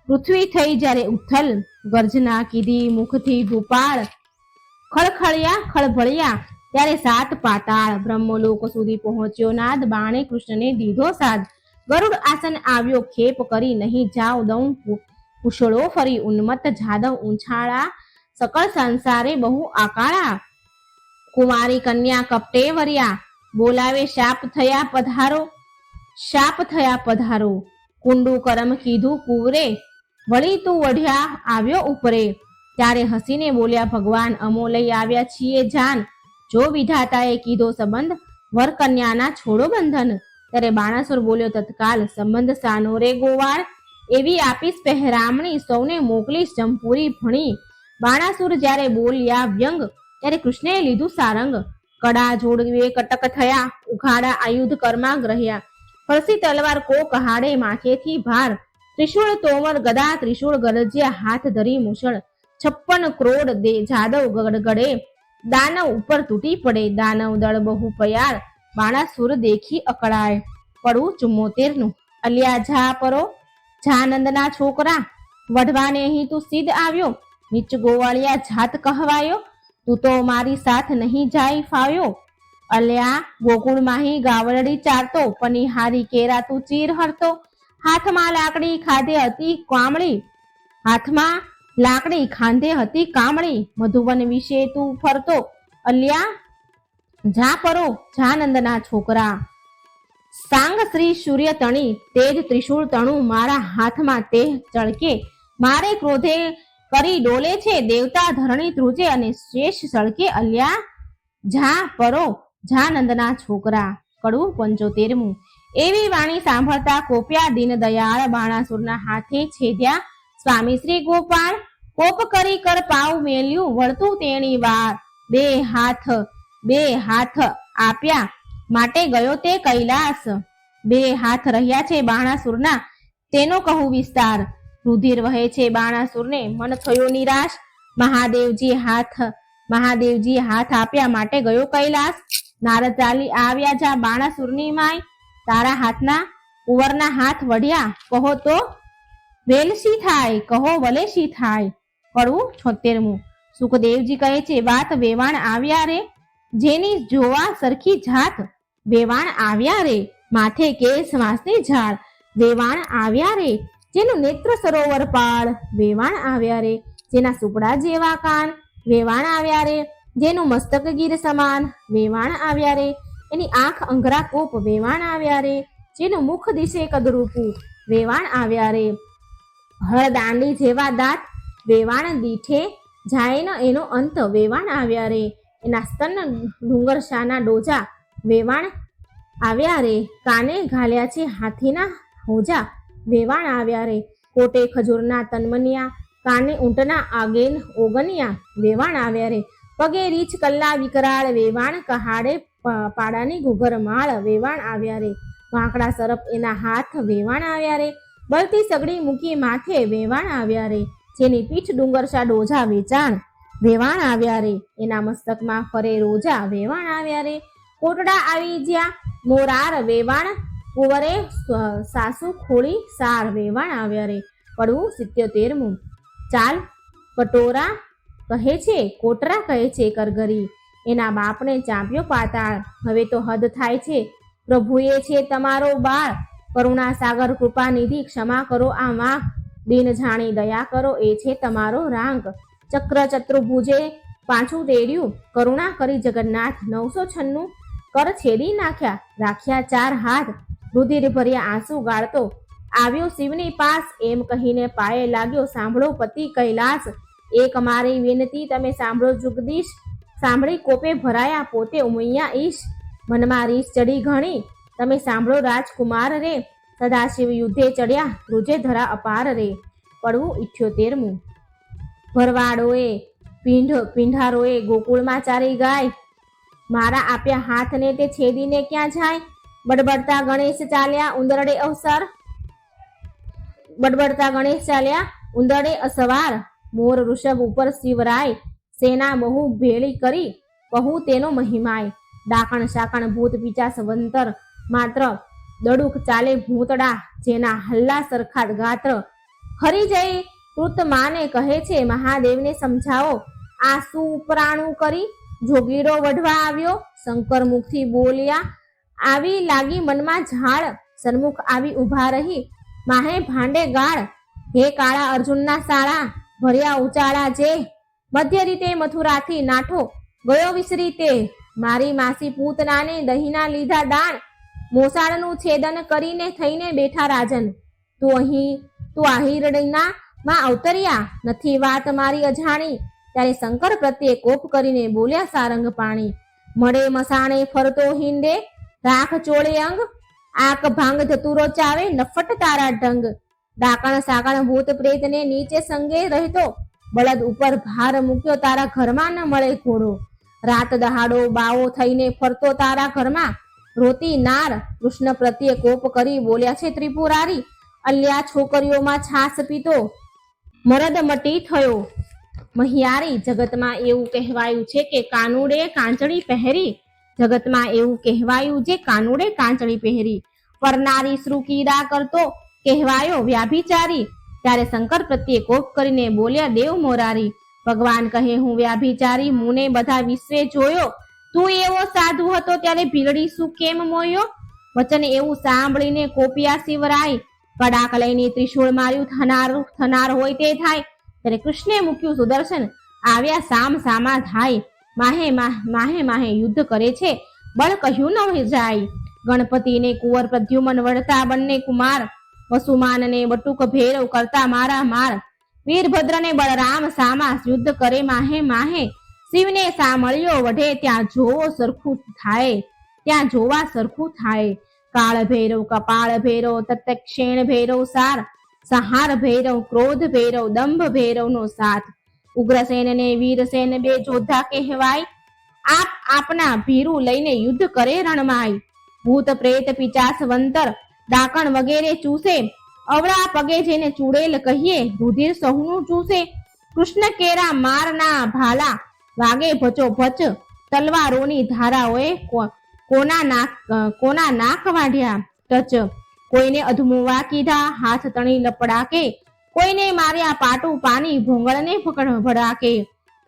પૃથ્વી થઈ જ્યારે ઉથલ, ગર્જના કીધી મુખથી ભૂપાળ, ખળખળ્યા ખળભળ્યા ત્યારે સાત પાતાળ. બ્રહ્મલોક સુધી પહોંચ્યો નાદ, બાણે કૃષ્ણને દીધો સાદ. ગરુડ આસન આવ્યો ખેપ કરી, નહીં જાવ દઉં કુશળો ફરી. ઉન્મત્ત જાદવ ઊંછાળા, સકળ સંસારે બહુ આકાળા. કુમારી કન્યા કપટે વર્યા, બોલાવે શાપ થયા પધારો, શાપ થયા પધારો. કુંડુ કરમ કીધું કુવરે, વળી તું વઢ્યા આવ્યો ઉપરે. ત્યારે હસીને બોલ્યા ભગવાન, અમો લઈ આવ્યા છીએ જાન. જો વિધાતાએ કીધો સંબંધ, વર કન્યાના છોડો બંધન. ત્યારે બાણાસુર બોલ્યો તત્કાલ, સંબંધ સાનો રે ગોવાળ, એવી આપીશ પહેરામણી, સૌને મોકલીશ જમપુરી ભણી. બાણાસુર જ્યારે બોલ્યા વ્યંગ, ત્યારે કૃષ્ણએ લીધું સારંગ. કડા જોડવે કટક થયા, ઉઘાડા આયુધ કર્મા ગ્રહ્યા, ફરસી તલવાર કો કહાડે માથેથી ભાર. ત્રિશૂળ તોમર ગદા ત્રિશૂળ ગરજ્યા, હાથ ધરી મુશળ, 56 કરોડ દે જાદવ ગડગડે, દાનવ ઉપર તૂટી પડે. દાનવ દળ બહુ પયાર, બાણાસુર દેખી અકળાય. પડવું 74નું. અલ્યા જા પરો, જાનંદના છોકરા, વઢવાને અહીં તું સિદ્ધ આવ્યો, નીચ ગોવાળિયા જાત કહેવાયો, તું તો મારી સાથ નહીં જાય ફાવ્યો. અલ્યા ગોકુળ માહી ગાવરડી ચારતો, પનિહારી કેરા તું ચીર હરતો. હાથમાં લાકડી ખાધે હતી કામળી, હાથમાં લાકડી ખાંધે હતી કામળી, મધુવન વિશે તું ફરતો. અલ્યા જા પરો, જાનંદના છોકરા. સાંગ શ્રી સૂર્ય તણી, તેજ ત્રિશૂળ તણું, મારા હાથમાં તે ચળકે. મારે ક્રોધે કરી ડોલે છે, દેવતા ધરણી ધ્રુજે અને શેષ સળકે. અલ્યા જા પરો, જાનંદના છોકરા. કડવું 75મું. એવી વાણી સાંભળતા કોપ્યા દીન દયાળ, બાણાસુરના હાથે છેદ્યા સ્વામી શ્રી ગોપાળ. કોપ કરી કર પાવ મેલ્યું, વળતું તેણી વાર. બે હાથ આપ્યા માટે ગયો તે કૈલાસ. 2 હાથ રહ્યા છે બાણાસુરના, તેનો કહું વિસ્તાર. રુધિર વહે છે બાણાસુરને, મન થયો નિરાશ. મહાદેવજી હાથ આપ્યા માટે ગયો કૈલાસ. નારદ ચાલી આવ્યા જા બાણાસુરની માય, તારા હાથના કુંવરના હાથ વળ્યા, કહો તો વેલશી થાય, કહો વલેશી થાય. કડવું 76. સુખદેવજી કહે છે, વાત વેવાણ આવ્યા રે, જેની જોવા સરખી જાત વેવાણ આવ્યા રે. માથે કેસ વાંસની ઝાડ વેવાણ આવ્યા રે, જેનું નેત્ર સરોવર પાળ વેવાણ આવ્યા રે, જેના સુપડા જેવા કાન વેવાણ આવ્યા રે, જેનું મસ્તક ગીર સમાન વેવાણ આવ્યા રે, એની આંખ અંગરા કોપ વેવાણ આવ્યા રે, જેનું મુખ દિશે કદરૂપું વેવાણ આવ્યા રે, હળદાંડી જેવા દાંત વેવાણ દીઠે જાય ન એનો અંત વેવાણ આવ્યા રે, એના સ્તન ડુંગરશાના ડોજા વેવાણ આવ્યા રે, કાને ઘાલ્યા છે હાથીના હોજા વેવાણ આવ્યા રે, કોટે ખજૂરના તનમનિયા, કાને ઊંટના આગેન ઓગનિયા વેવાણ આવ્યા રે, પગે રીછ કલ્લા વિકરાળ વેવાણ, કહાડે પાડાની ઘૂઘર માળ વેવાણ આવ્યા રે, વાંકડા સરપ એના હાથ વેવાણ આવ્યા રે, બળતી સગડી મૂકી માથે વેવાણ આવ્યા રે, જેની પીઠ ડુંગરશા ડોજા વેચાણ વેવાણ આવ્યા રે, એના મસ્તકમાં ફરે રોજા વેવાણ આવ્યા રે, કોટડા આવી જ્યાં મોરાર વેવાણ, કુંવરે સાસુ ખોળી સાર વેવાણ આવ્યા રે. કડવું 77. ચાલ કટોરા કહે છે, કોટરા કહે છે કરગરી, એના બાપને ચાંપ્યો પાતાળ, હવે તો હદ થાય છે, પ્રભુએ છે તમારો બાળ, કરુણા સાગર કૃપા નિધિ, ક્ષમા કરો આ વાંક, દિન જાણી દયા કરો એ છે તમારો રાંક, ચક્ર ચતુર્ભુજે પાછું તેડ્યું, કરુણા કરી જગન્નાથ, 996 કર છેદી નાખ્યા, રાખ્યા 4 હાથ, રુધિર ભર્યા આંસુ ગાળતો આવ્યો શિવની પાસ, એમ કહીને પાયે લાગ્યો સાંભળો પતિ કૈલાસ, એક મારી વિનતી તમે સાંભળો જુગદીશ, સાંભળી કોપે ભરાયા પોતે ઉમૈયા ઈશ, મનમાં રીસ ચડી ઘણી તમે સાંભળો રાજકુમાર રે, સદાશિવ યુદ્ધે ચડ્યા રૂજે ધરા અપાર રે. પડવું 78. ભરવાડોએ પીંઢારોએ ગોકુળમાં ચારી ગાય, મારા આપ્યા હાથને તે છેદીને ક્યાં જાય, બડબડતા ગણેશ ચાલ્યા ઉંદરડે અવસર, બડબડતા ગણેશ ચાલ્યા ઉંદરડે અસવાર, મોર ઋષભ ઉપર શિવરાય, સેના બહુ ભેળી કરી કહું તેનો મહિમાય, ડાકણ શાકણ ભૂત પિચાસ વંતર, માત્ર દડુક ચાલે ભૂતડા, જેના હલ્લા સરખા ગાત્ર, હરી જય કૃત માને કહે છે મહાદેવને સમજાવો, આ શું ઉપરાણું કરી જોગીડો વઢવા આવ્યો, શંકર મુખથી બોલ્યા આવી લાગી મનમાં ઝાડ, સન્મુખ આવી ઊભા રહી માહે ભાંડે ગાળ, હે કાળા અર્જુનના શાળા ભર્યા ઉચાળા જે, મધ્ય રીતે મથુરાથી નાઠો ગયો વિસરી તે, મારી માસી પૂતનાને દહીંના લીધા દાણ, મોસાળનું છેદન કરીને થઈને બેઠા રાજન, તું આહિરડીના માં અવતર્યા નથી વાત મારી અજાણી, ત્યારે શંકર પ્રત્યે કોપ કરીને બોલ્યા સારંગ પાણી, મળે મસાણે ફરતો હિંડે રાખ ચોળે અંગ, આક ભાંગ ધતુરો ચાવે નફટ તારા ઢંગ, ડાકણ સાકણ ભૂત પ્રેતને નીચે સંગે રહેતો, બળદ ઉપર ભાર મૂક્યો તારા ઘરમાં ન મળે ઘોડો, રાત દહાડો બાવો થઈને ફરતો તારા ઘરમાં, રોતી નાર કૃષ્ણ પ્રત્યે કોપ કરી બોલ્યા છે ત્રિપુરારી, અલ્યા છોકરીઓમાં છાસ પીતો મરદ મટી થયો મહિયારી, જગતમાં એવું કહેવાયું છે કે કાનુડે કાંચળી પહેરી, જગતમાં એવું કહેવાયું છે કાનુડે કાંચળી પહેરી, પરનારી શ્રુકીડા કરતો કહેવાયો વ્યાભિચારી, ત્યારે શંકર પ્રત્યે કોપ કરીને બોલ્યા દેવ મોરારી, ભગવાન કહે હું વ્યાભિચારી મુને બધા વિશ્વે જોયો, તું એવો સાધુ હતો ત્યારે ભીલડી શું કેમ મોયો, વચન એવું સાંભળીને કોપિયા શિવરાય, કડાક લઈને ત્રિશૂળ માર્યું થનાર હોય તે થાય, ત્યારે કૃષ્ણે મૂક્યું સુદર્શન આવ્યા સામ સામા થાય, માહે માહે યુદ્ધ કરે છે બળ કહ્યું ન જાય, ગણપતિને કુંવર પ્રદ્યુમન વળતા બંને કુમાર, વસુમાનને બટુક ભેરવ કરતા મારા માર, વીરભદ્રને બળરામ સામા યુદ્ધ કરે માહે, શિવને સામળ્યો વઢે ત્યાં જોવા સરખું થાય, કાળ ભૈરવ કપાળ ભૈરવ તત્ક્ષેણ ભૈરવ સાર, સંહાર ભૈરવ ક્રોધ ભૈરવ દંભ ભૈરવનો સાથ, ઉગ્રસેન ને વીરસેન બે જોધા કહેવાય, આપના ભીરું લઈને યુદ્ધ કરે રણમાય, ભૂત પ્રેત પિચાસ વંતર ડાકણ વગેરે ચૂસે, અવળા પગે જેને ચૂડેલ કહીએ રુધિર સહુનું ચૂસે, કૃષ્ણ કેરા મારના ભાલા વાગે ભચો ભચ, તલવારોની ધારાઓએ કોના નાક વાઢ્યા ટચ, કોઈને અધમુવા કીધા હાથ તણી લપડાકે, કોઈને માર્યા પાટું પાની ભોંગળને ભડાકે.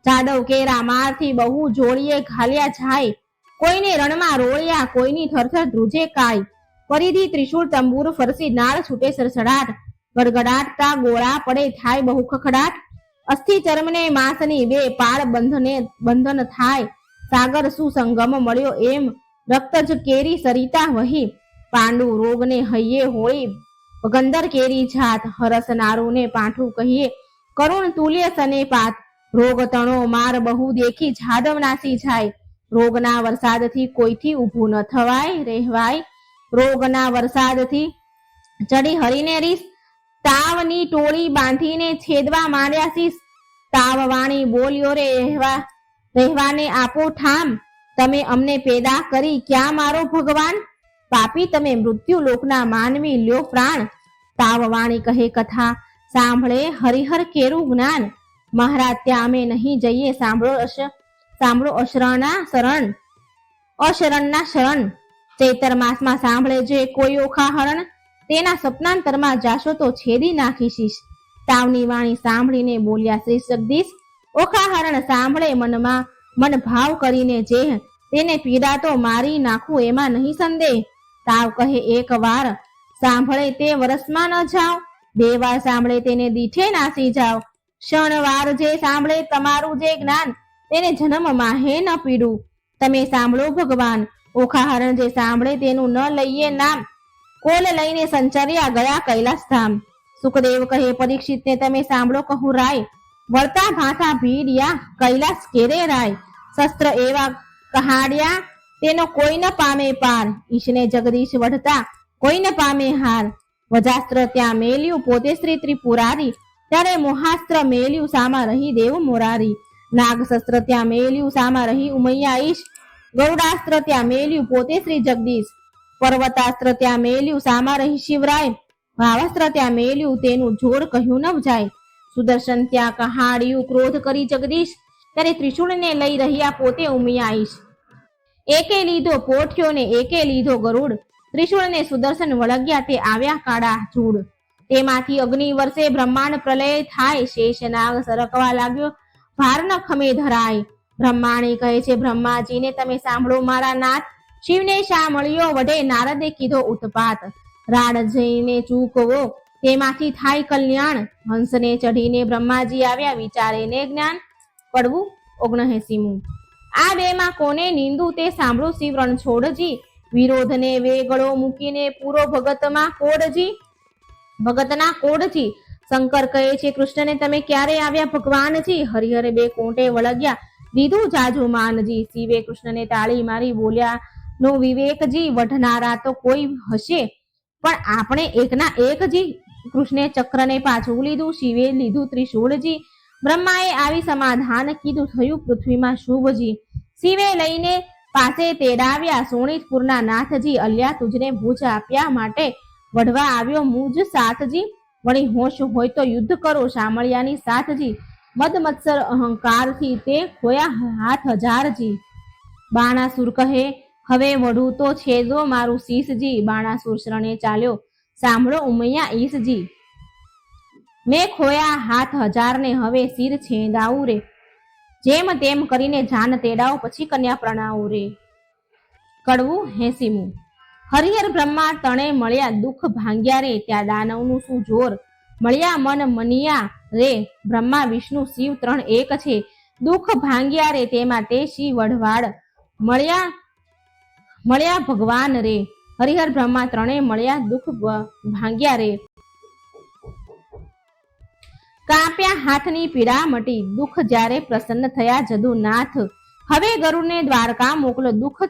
જાદવ કેરા મારથી બહુ જોડીએ ઘાલ્યા જાય, કોઈને રણમાં રોળ્યા કોઈની થરથર ધ્રુજે કાય. પરિધિ ત્રિશૂળ તંબુર ફરસી નાળ છૂટે સરસડાટ, ગડગડાટતા ગોળા પડે થાય બહુ ખખડાટ. અસ્થિ ચર્મને માંસની બે પાળ બંધન થાય, સાગર સુસંગમ મળ્યો એમ રક્ત જ કેરી સરિતા વહી. પાંડુ રોગને હૈયે હોળી ગંદર કેરી જાત, હરસ નારુને પાઠું કહીએ કરુણ તુલ્ય સને પાત. રોગ તણો માર બહુ દેખી જાદવ નાસી જાય, રોગના વરસાદથી કોઈથી ઊભું ન થવાય રહેવાય. રોગના વરસાદથી ચડી હરીને રીસ, તાવની ટોળી બાંધીને છેદવા માંડ્યા શીશ. તાવ વાણી બોલ્યો રે રહેવાને આપો ઠામ, તમે અમને પેદા કરી ક્યાં મારો ભગવાન. પાપી તમે મૃત્યુ લોકના માનવી લ્યો પ્રાણ. તાવ વાણી કહે કથા સાંભળે હરિહર કેરું જ્ઞાન. મહારાજ ત્યાં અમે નહીં જઈએ, સાંભળો અશરણના શરણ. ચૈતર માસમાં સાંભળે જે કોઈ ઓખા હરણ, તેના સપનાંતરમાં જાશો તો છેદી નાખીશીશ. તાવની વાણી સાંભળીને બોલ્યા શ્રી જગદીશ, ઓખા હરણ સાંભળે મનમાં મન ભાવ કરીને જે, તેને પીડા તો મારી નાખું એમાં નહીં સંદેહ. તાવ કહે એક વાર સાંભળે તે વરસમાં ન જાઓ, બે વાર સાંભળે તેને દીઠે નાસી જાઓ. ક્ષણવાર જે સાંભળે તમારું જે જ્ઞાન, તેને જન્મમાં હે ન પીડું. તમે સાંભળો ભગવાન, ઓખા હરણ જે સાંભળે તેનું ન લઈએ નામ. કોલ લઈને સંચર્યા ગયા કૈલાસ ધામ. સુખદેવ કહે પરીક્ષિતને તમે સાંભળો કહું રાય, વળતા ભાથા ભીડ્યા કૈલાસ કેરે રાય. શસ્ત્ર એવા કહાડ્યા તેનો કોઈ ન પામે પાર, ઈશને જગદીશ વઢતા કોઈ ન પામે હાર. વજાસ્ત્ર ત્યાં મેલ્યું પોતે શ્રી ત્રિપુરારી, ત્યારે મોહાસ્ત્ર મેલ્યું સામા રહી દેવ મોરારી. નાગ શસ્ત્ર ત્યાં મેલ્યું સામા રહી ઉમૈયા ઈશ, ગૌડાસ્ત્ર ત્યાં મેલ્યું પોતે શ્રી જગદીશ. પર્વતાસ્ત્ર ત્યાં મેલ્યું સામા રહી શિવરાય, ભાવાસ્ત્ર ત્યાં મેલ્યું તેનું જોર કહ્યું ન જાય. સુદર્શન ત્યાં કહાડ્યું ક્રોધ કરી જગદીશ, ત્યારે ત્રિશૂળને લઈ રહ્યા પોતે ઉમૈયા ઈશ. એકે લીધો પોઠ્યો ને એકે લીધો ગરુડ, ત્રિશૂળને સુદર્શન વળગ્યા તે આવ્યા કાળા ચૂડ. તેમાંથી અગ્નિ વર્ષે બ્રહ્માંડ પ્રલય થાય, શેષનાગ સરકવા લાગ્યો ભાર ન ખમે ધરાય. બ્રહ્માણી કહે છે બ્રહ્માજીને તમે સાંભળો મારા નાથ, શિવને શા મળ્યો વઢે નારદે કીધો ઉત્પાત. રાડ જઈને ચૂકવો તેમાંથી થાય કલ્યાણ, હંસને ચઢીને બ્રહ્માજી આવ્યા વિચારે ને જ્ઞાન. પડવું 79. આ બેમાં કોને નિંદુ તે સાંભળો શિવ રણછોડજી, વિરોધને વેગળો મૂકીને પૂરો ભગતના કોડજી. શંકર કહે છે કૃષ્ણને તમે ક્યારે આવ્યા ભગવાનજી, હરિહરે બે કોંટે વળગ્યા દીધું જાજુ માનજી. શિવે કૃષ્ણને તાળી મારી બોલ્યા નો વિવેકજી, વઢનારા તો કોઈ હશે પણ આપણે એકના એકજી. કૃષ્ણે ચક્રને પાછું લીધું, શિવે લીધું ત્રિશૂળજી. બ્રહ્માએ આવી સમાધાન કીધું, થયું પૃથ્વીમાં શુભજી. શિવે લઈને પાસે તેડાવ્યા સોણીતપુરના નાથજી, અલ્યા તુજને ભુજ આપ્યા માટે વઢવા આવ્યો મુજ સાથજી. વળી હોશ હોય તો યુદ્ધ કરો શામળિયાની સાથજી, મદ મત્સર અહંકારથી તે ખોયા હાથ હજારજી. બાણાસુર કહે હવે વઢું તો છેદો મારું શીશજી, બાણાસુર શરણે ચાલ્યો સાંભળો ઉમૈયા ઈશજી. મેં ખોયા હાથ હજારને હવે શિર છેદાવું રે, જેમ તેમ કરીને જાન તેડાવ પછી કન્યા પ્રણાવું રે. કડવું 80. હરિહર બ્રહ્મા તણે મળ્યા દુઃખ ભાંગ્યા રે, ત્યાં દાનવનું શું જોર મળ્યા મન મનિયા રે. બ્રહ્મા વિષ્ણુ શિવ ત્રણ એક છે, દુઃખ ભાંગ્યા રે તેમાં તે શિવ વઢવાડ મળ્યા ભગવાન રે. હરિહર બ્રહ્મા ત્રણે મળ્યા દુઃખ ભાંગ્યા રે. કાપ્યા હાથની પીડા મટી, દુઃખ જ્યારે પ્રસન્ન થયા જદુનાથ. હવે ગરુડને દ્વારકા મોકલો, દુઃખ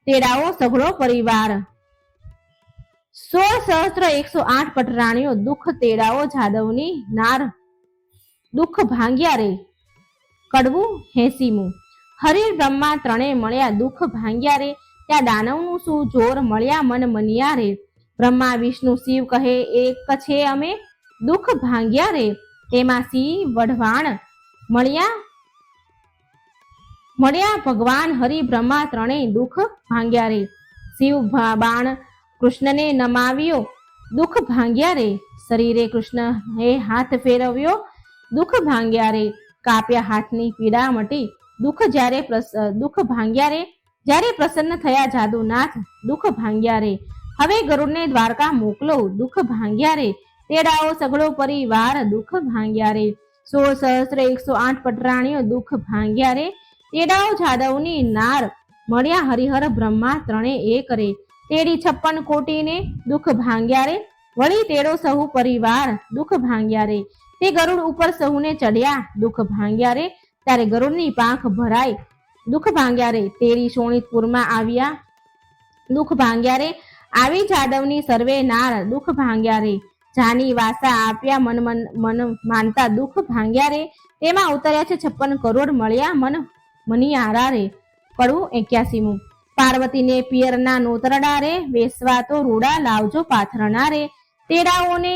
તેડાવો સઘળો પરિવાર. 16,108 પટરાણીઓ દુઃખ તેડાવો જાદવની નાર, દુઃખ ભાંગ્યા રે. કડવું 80. હરિહર બ્રહ્મા ત્રણે મળ્યા દુઃખ ભાંગ્યા રે, ત્યાં દાનવનું શું જોર મળ્યા મન મનિયા રે. બ્રહ્મા વિષ્ણુ શિવ કહે એક છે અમે દુઃખ ભાંગ્યા રે, તેમાં શિવ વઢવાણ મળ્યા ભગવાન હરિ. બ્રહ્મા ત્રણેય દુઃખ ભાંગ્યા રે. શિવ બાણ કૃષ્ણને નમાવ્યો, દુઃખ ભાંગ્યા રે. શરીરે કૃષ્ણએ હાથ ફેરવ્યો, દુઃખ ભાંગ્યા રે. કાપ્યા હાથની પીડા મટી, દુઃખ ભાંગ્યા રે. જ્યારે પ્રસન્ન થયા જાદુનાથ, દુઃખ ભાંગ્યા રે. હવે ગરુડને દ્વારકા મોકલો, દુઃખ ભાંગ્યા રે. તેડાઓ સઘળો પરિવાર, દુઃખ ભાંગ્યા રે. 16,108 પટરાણીઓ, દુઃખ ભાંગ્યા રે. તેડાઓ જાદવની નાર, મળ્યા હરિહર બ્રહ્મા ત્રણે એક રે. તેડી 56 કોટીને, દુઃખ ભાંગ્યા રે. વળી તેડો સહુ પરિવાર, દુઃખ ભાંગ્યા રે. તે ગરુડ ઉપર સહુને ચડ્યા, દુઃખ ભાંગ્યા રે. ત્યારે ગરુડની પાંખ ભરાઈ, દુઃખ ભાંગ્યા રે. તેડી શોણિતપુરમાં આવ્યા, દુઃખ ભાંગ્યા રે. આવી જાદવની સર્વે નાર, દુઃખ ભાંગ્યા રે. જાની વાસા આપ્યા મન માનતા, દુઃખ ભાંગ્યા રે. તેમાં ઉતર્યા છે 56 કરોડ, મળ્યા મનિયારા રે. કડવું 81. પાર્વતીને પિયરના નોતરડા રે, વેસવા તો રૂડા લાવજો પાથરણા રે. તેડાઓને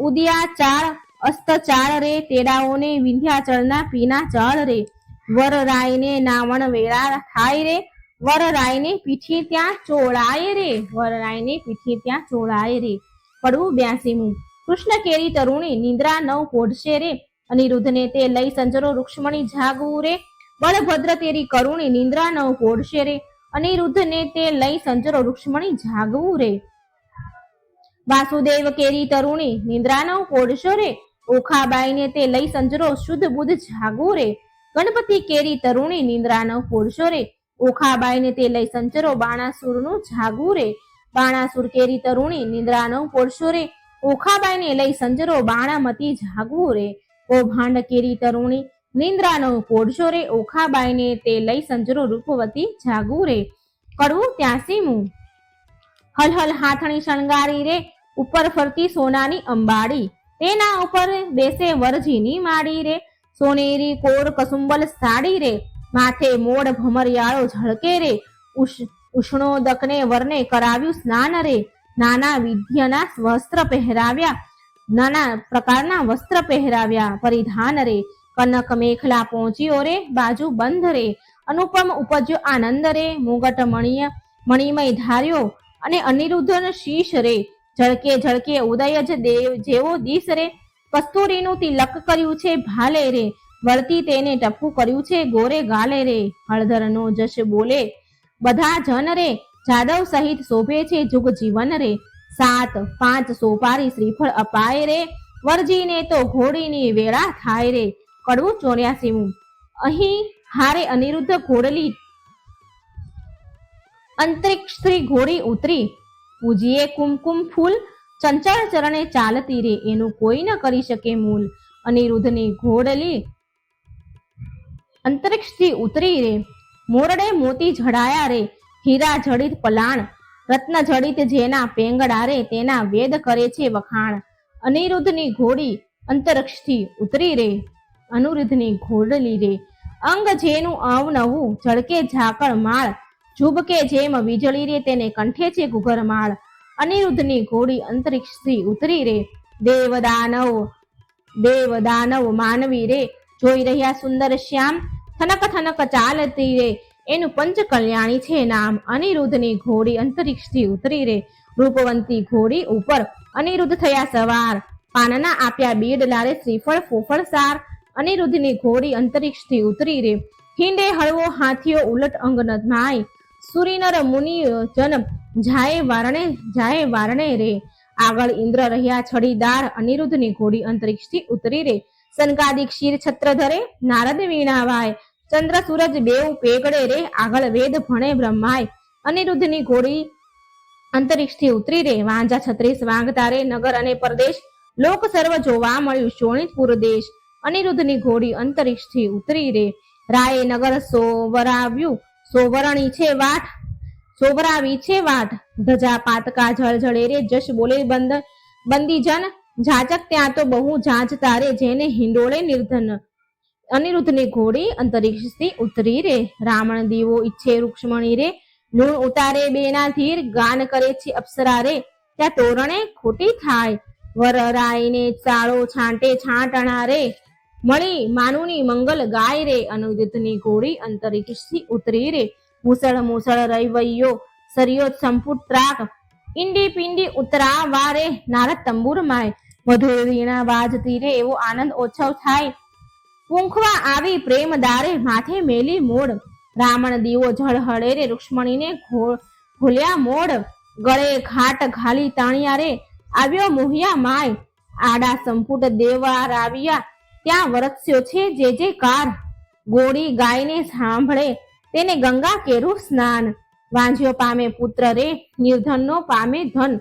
ઉદિયા ચાળ અસ્ત ચાળ રે. તેડાઓને વિંધ્યાચળના પીના ચળ રે. વરરાયને નાવણ વેળા થાય રે. વરરાયને પીઠી ત્યાં ચોળાય રે. વરરાયને પીઠી ત્યાં ચોળાય રે. કડવું 82. કૃષ્ણ કેરી તરુણી, નિંદ્રા નવ પોઢશે રે. અનિરુદ્ધને તે લઈ સંજરો રૂક્ષ્મણી જાગવું રે. બળભદ્ર તેરી કરુણી, નિંદ્રા નવ પોઢશે રે. અનિરુદ્ધને તે લઈ સંજરો રૂક્ષ્મણી જાગવું રે. વાસુદેવ કેરી તરુણી, નિંદ્રા નવ પોઢશો રે. ઓખાબાઈને તે લઈ સંજરો શુદ્ધ બુદ્ધ જાગવું રે. ગણપતિ કેરી તરુણી, નિંદ્રા નવ પોઢશો રે. ઓખાબાઈને તે લઈ સંચરો બાણાસુરનું જાગવું રે. બાણાસુર કેરી તરુણી, નિંદ્રા નવ પોઢશો રે. ઓખાબાઈને લઈ સંજરો બાણામતી જાગવું રે. કૌભાંડ કેરી તરુણી, નિંદ્રા નવ પોઢશો રે. ઓખાબાઈને તે લઈ સંજરો રૂપવતી જાગવું રે. કડવું 83. હલ હલ હાથણી શણગારી રે. ઉપર ફરતી સોનાની અંબાડી, તેના ઉપર બેસે વરજીની માડી રે. સોનેરી કોર કસુંબલ સાડી રે. માથે મોડ ભમરિયાળો ઝળકે રે. ઉષ્ણોદકને વરને કરાવ્યું સ્નાન રે. નાના વિધ્યના વસ્ત્ર પહેરાવ્યા, નાના પ્રકારના વસ્ત્ર પહેરાવ્યા પરિધાન રે. કનક મેખલા પહોંચ્યો રે, બાજુ બંધ રે. અનુપમ ઉપજ્યો આનંદ રે. મુગટ મણિમય ધાર્યો અને અનિરુદ્ધન શીશ રે. ઝળકે ઝળકે ઉદય જ દેવ જેવો દીસ રે. કસ્તુરીનું તિલક કર્યું છે ભાલે રે. વળતી તેને ટપકું કર્યું છે ગોરે ગાલે રે. હળધરનો જશ બોલે બધા જન રે. જાદવ સહિત શોભે છે જુગ જીવન રે. 7, 5 સોપારી શ્રીફળ અપાય રે. વરજીને તો ઘોડીની વેળા થાય રે. કડવું 84. અહીં હારે અનિરુદ્ધ ઘોડલી અંતરિક્ષથી ઘોડી ઉતરી. પૂજીએ કુમકુમ ફૂલ, ચંચળ ચરણે ચાલતી રે. એનું કોઈ ન કરી શકે મૂલ. અનિરુદ્ધની ઘોડલી અંતરિક્ષથી ઉતરી રે. મોરડે મોતી જડાયા રે. હીરા જડિત પલાણ, રત્ન જડિત જેના પેંગડા રે. તેના વેદ કરે છે વખાણ. અનિરુદ્ધની ઘોડી અંતરિક્ષથી ઉતરી રે. અનિરુદ્ધની ઘોડલી રે. અંગ જેનું અવનવું, ઝળકે ઝાકળ માળ. ઝૂબકે જેમ વીજળી રે, તેને કંઠે છે ઘુઘરમાળ. અનિરુદ્ધની ઘોડી અંતરિક્ષથી ઉતરી રે. દેવદાનવ માનવી રે. જોઈ રહ્યા સુંદર શ્યામ, થનક થનક ચાલતી રે. એનું પંચ કલ્યાણી છે નામ. અનિરુદ્ધની ઘોડી અંતરિક્ષથી ઉતરી રે. રૂપવંતી ઘોડી ઉપર અનિરુદ્ધ થયા સવાર. પાનના આપ્યા બીડલા રે. શ્રીફળ ફોફળ સાર. અનિરુદ્ધની ઘોડી અંતરિક્ષથી ઉતરી રે. હિંડે હળવો હાથીઓ ઉલટ અંગ નમાય. સુરીનર મુનિ જન જાય વારણે રે. આગળ ઇન્દ્ર રહ્યા છડીદાર. અનિરુદ્ધની ઘોડી અંતરિક્ષથી ઉતરી રે. સનકાદિક શિર છત્ર ધરે, નારદ વીણા વાય. ચંદ્ર સૂરજ બેઉ પેગડે રે. આગળ વેદ ભણે બ્રહ્માય. અનિરુદ્ધની ઘોડી અંતરિક્ષથી ઉતરી રે. વાંજા 36 વાંગતા રે. નગર અને પરદેશ લોક સર્વ જોવા મળ્યું શોણિતપુર દેશ. અનિરુદ્ધની ઘોડી અંતરિક્ષથી ઉતરી રે. રાયે નગર સોવરાવ્યું, સોવરણી છે વાટ, સોવરાવી છે વાટ. ધજા પાતકા જળજળે રે. જશ બોલે બંદીજન, જાચક ત્યાં તો બહુ જાંચતા રે. જેને હિંડોળે નિર્ધન. અનિરુદ્ધની ઘોડી અંતરિક્ષથી ઉતરી રે. રાવણ દીવો ઈચ્છે રૂક્ષ્મણી રે. લૂણ ઉતારે બેના ધીર, ગાન કરે છે અપ્સરા રે. ત્યાં તોરણે ખોટી થાય. વરરાયને ચાળો છાંટે છાંટણા રે. મળી માનુની મંગલ ગાય રે. અનિરુદ્ધની ઘોડી અંતરિક્ષથી ઉતરી રે. મુસળ મુસળ રૈવૈયો સરિયો સંપુટ ત્રાક. ઈંડી પિંડી ઉતરાવા રે નારદ તંબુર માય, મધુર વીણા વાજતી રે એવો આનંદ ઓછવ થાય. પૂંખવા આવી પ્રેમ દારે માથે મેલી મોડ, રાવણ દીવો ઝળહળે રે રૂક્ષ્મણીને ઘોલ્યા મોડ. ગળે ઘાટ ઘાલી તાણિયા રે આવ્યો મોહિયા માય, આડા સંપુટ દેવા રાવિયા ત્યાં વરસ્યો છે જે જે કાર. ગોળી ગાયને સાંભળે તેને ગંગા કેરું સ્નાન, વાંઝ્યો પામે પુત્ર રે નિર્ધનનો પામે ધન,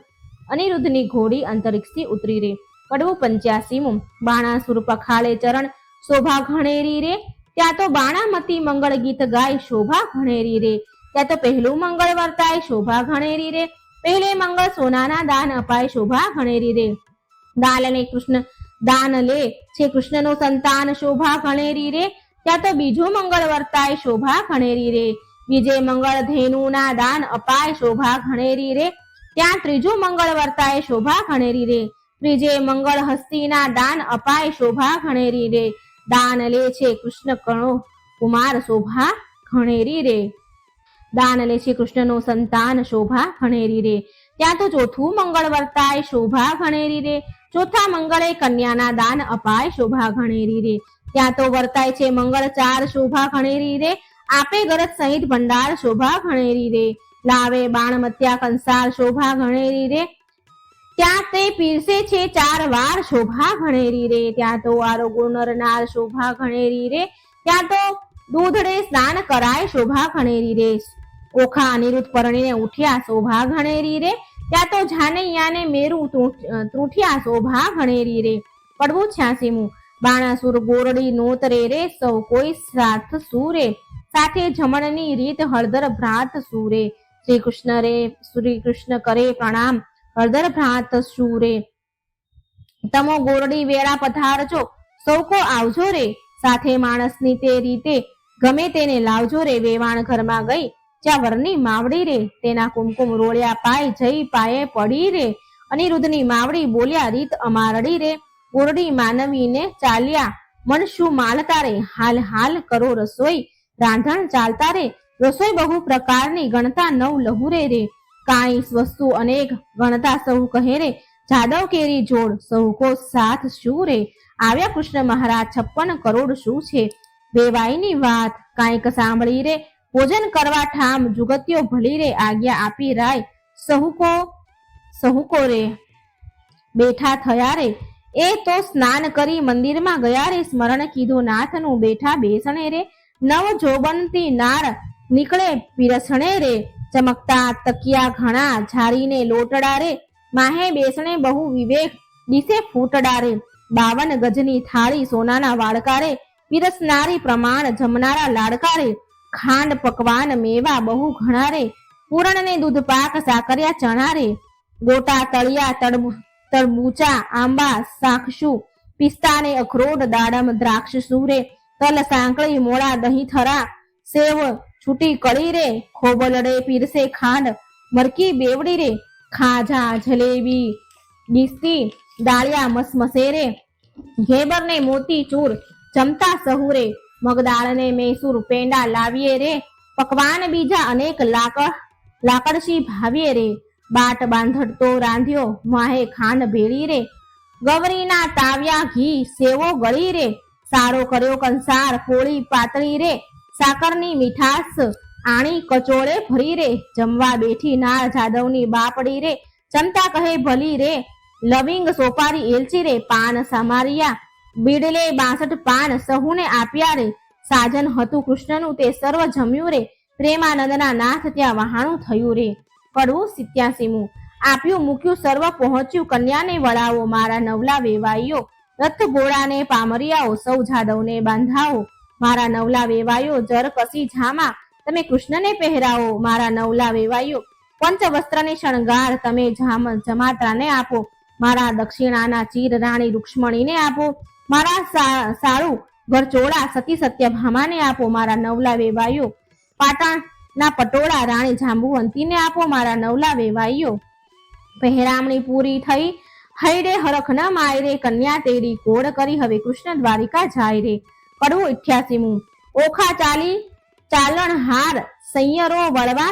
અનિરુદ્ધની ઘોડી અંતરિક્ષથી ઉતરી રે. કડવું 85મું. બાણાસુર પખાલે ચરણ શોભા ઘણેરી રે, ત્યાં તો બાણામતી મંગળ ગીત ગાય શોભા ઘણેરી રે. ત્યાં તો પહેલું મંગળ વર્તાય શોભા ઘણેરી રે, પહેલે મંગળ સોનાના દાન અપાય શોભા ઘણેરી રે. દાન લે છે કૃષ્ણનો સંતાન શોભા ઘણેરી રે, ત્યાં તો બીજું મંગળ વર્તાય શોભા ઘણેરી રે. બીજે મંગળ ધેનુના દાન અપાય શોભા ઘણેરી રે, ત્યાં ત્રીજું મંગળ વર્તાય શોભા ઘણેરી રે. ત્રીજે મંગળ હસ્તીના દાન અપાય શોભા ઘણેરી રે. દાન લે છે કૃષ્ણ કણો કુમાર શોભા ઘણેરી રે. દાન લે છે કૃષ્ણનો સંતાન શોભા ઘણેરી રે, ત્યાં તો ચોથું મંગળ વર્તાય શોભા ઘણેરી રે. ચોથા મંગળે કન્યાના દાન અપાય શોભા ઘણેરી રે, ત્યાં તો વર્તાય છે મંગળ 4 શોભા ઘણેરી રે. આપે ગરજ સહિત ભંડાર શોભા ઘણેરી રે, લાવે બાણમત્યા કંસાર શોભા ઘણેરી રે. ત્યાં તે પીરસે છે 4 વાર શોભા ઘણેરી રે, ત્યાં તો આરોગો નરનાર શોભા ઘણેરી રે. ત્યાં તો દૂધડે સ્નાન કરાય શોભા ઘણેરી રે. ઓખા અનિરુદ્ધ પરણીને ઉઠ્યા શોભા ઘણેરી રે, ત્યાં તો જાનૈયાને મેરું ત્રૂઠ્યા શોભા ઘણેરી રે. કડવું 86મું. બાણાસુર ગોરડી નોતરે રે સૌ કોઈ સાથ સૂરે, સાથે જમણની રીત હળદર ભ્રાત સૂરે. શ્રી કૃષ્ણ કરે પ્રણામ હળદર ભ્રાત સૂરે. તમો ગોરડી વેળા પધારજો સૌ કો આવજો રે, સાથે માણસની તે રીતે ગમે તેને લાવજો રે. વેવાણ ઘરમાં ગઈ જ્યાં વરની માવડી રે, તેના કુમકુમ રોળ્યા પાય જઈ પાયે પડી રે. અનિરુદ્ધની માવડી બોલ્યા રીત અમારડી રે, ગોરડી માનવીને ચાલ્યા મન શું માલતા રે. હાલ હાલ કરો રસોઈ રાંધણ ચાલતા રે, રસોઈ બહુ પ્રકારની ગણતા 9 લહુરે રે. કાંઈ વસ્તુ અનેક ગણતા સૌ કહે રે, જાદવ કેરી જોડ સૌ કો સાથ શું રે. આવ્યા કૃષ્ણ મહારાજ 56 કરોડ શું છે, વેવાઈની વાત કાંઈક સાંભળી રે. ભોજન કરવા ઠામ જુગત્યો ભલી રે, આજ્ઞા આપી રાય સહુકો રે. બેઠા થયા રે એ તો સ્નાન કરી મંદિરમાં ગયા રે, સ્મરણ કીધું નાથનું બેઠા બેસણે રે. નવ જોબનતી નાર નીકળે પીરસણે રે, ચમકતા તકિયા ઘણા ઝારીને લોટડા રે. માહે બેસણે બહુ વિવેક દિશે ફૂટડા રે, 52 ગજની થાળી સોનાના વાડકા રે. પીરસનારી પ્રમાણ જમનારા લાડકા રે, ખાંડ પકવાન મેવા બહુ ઘણા રે. પૂરણ ને દૂધ પાક સાકરિયા ચણા રે, ગોટા તળિયા તરબૂચા આંબા સાખશું, પિસ્તા ને અખરોટ દાડમ દ્રાક્ષ સુરે. તલ સાંકળી મોળા દહીં થરા સેવ છૂટી કળી રે, ખોબલડે પીરસે ખાંડ મરકી બેવડી રે. ખાજા જલેબી ડીસતી દાળિયા મસમસે રે, ઘેબર ને મોતી ચૂર જમતા સહુરે. મગદાળ ને મેસૂર પેંડા લાવીએ રે, પકવાન બીજા અનેક લાકડશી ભાવીએ રે. બાટ બાંધડતો રાંધ્યો માહે ખાંડ ભેળી રે, ગવરીના તાવ્યા ઘી સેવો ગળી રે. સારો કર્યો કંસાર પોળી પાતળી રે, સાકરની મીઠાસ આણી કચોળે ભરી રે. જમવા બેઠી નાર જાદવની બાપડી રે, જમતા કહે ભલી રે. લવિંગ સોપારી એલચી રે, પાન સમારિયા બીડલે 62 પાન સહુને આપ્યા રે. સાજન હતું કૃષ્ણનું તે સર્વ જમ્યું રે, પ્રેમાનંદના નાથ ત્યાં વહાણું થયું રે. કડવું 87મું. આપ્યું મૂક્યું સર્વ પહોંચ્યું કન્યાને વળાવો, મારા નવલા વેવાઈઓ રથ ઘોડાને પામરિયાઓ સૌ જાદવને બાંધાવો. મારા નવલા વેવાઈઓ જર કસી જામા તમે કૃષ્ણને પહેરાવો. મારા નવલા વેવાઈઓ પંચ વસ્ત્રને શણગાર તમે જમાત્રાને આપો. મારા દક્ષિણાના ચીર રાણી રૂક્ષ્મણીને આપો. મારા સાળું ઘરચોળા સતી સત્યભામાને આપો. મારા નવલા વેવાઈઓ પાટણના પટોળા રાણી જાંબુવંતીને આપો. મારા નવલા વેવાઈઓ પહેરામણી પૂરી થઈ હૈડે હરખ ન માયરે, કન્યા તેરી કોડ કરી હવે કૃષ્ણ દ્વારિકા જાય રે. કડવું 88મું. ઓખા ચાલી ચાલણ હાર સૈયરો વળાવા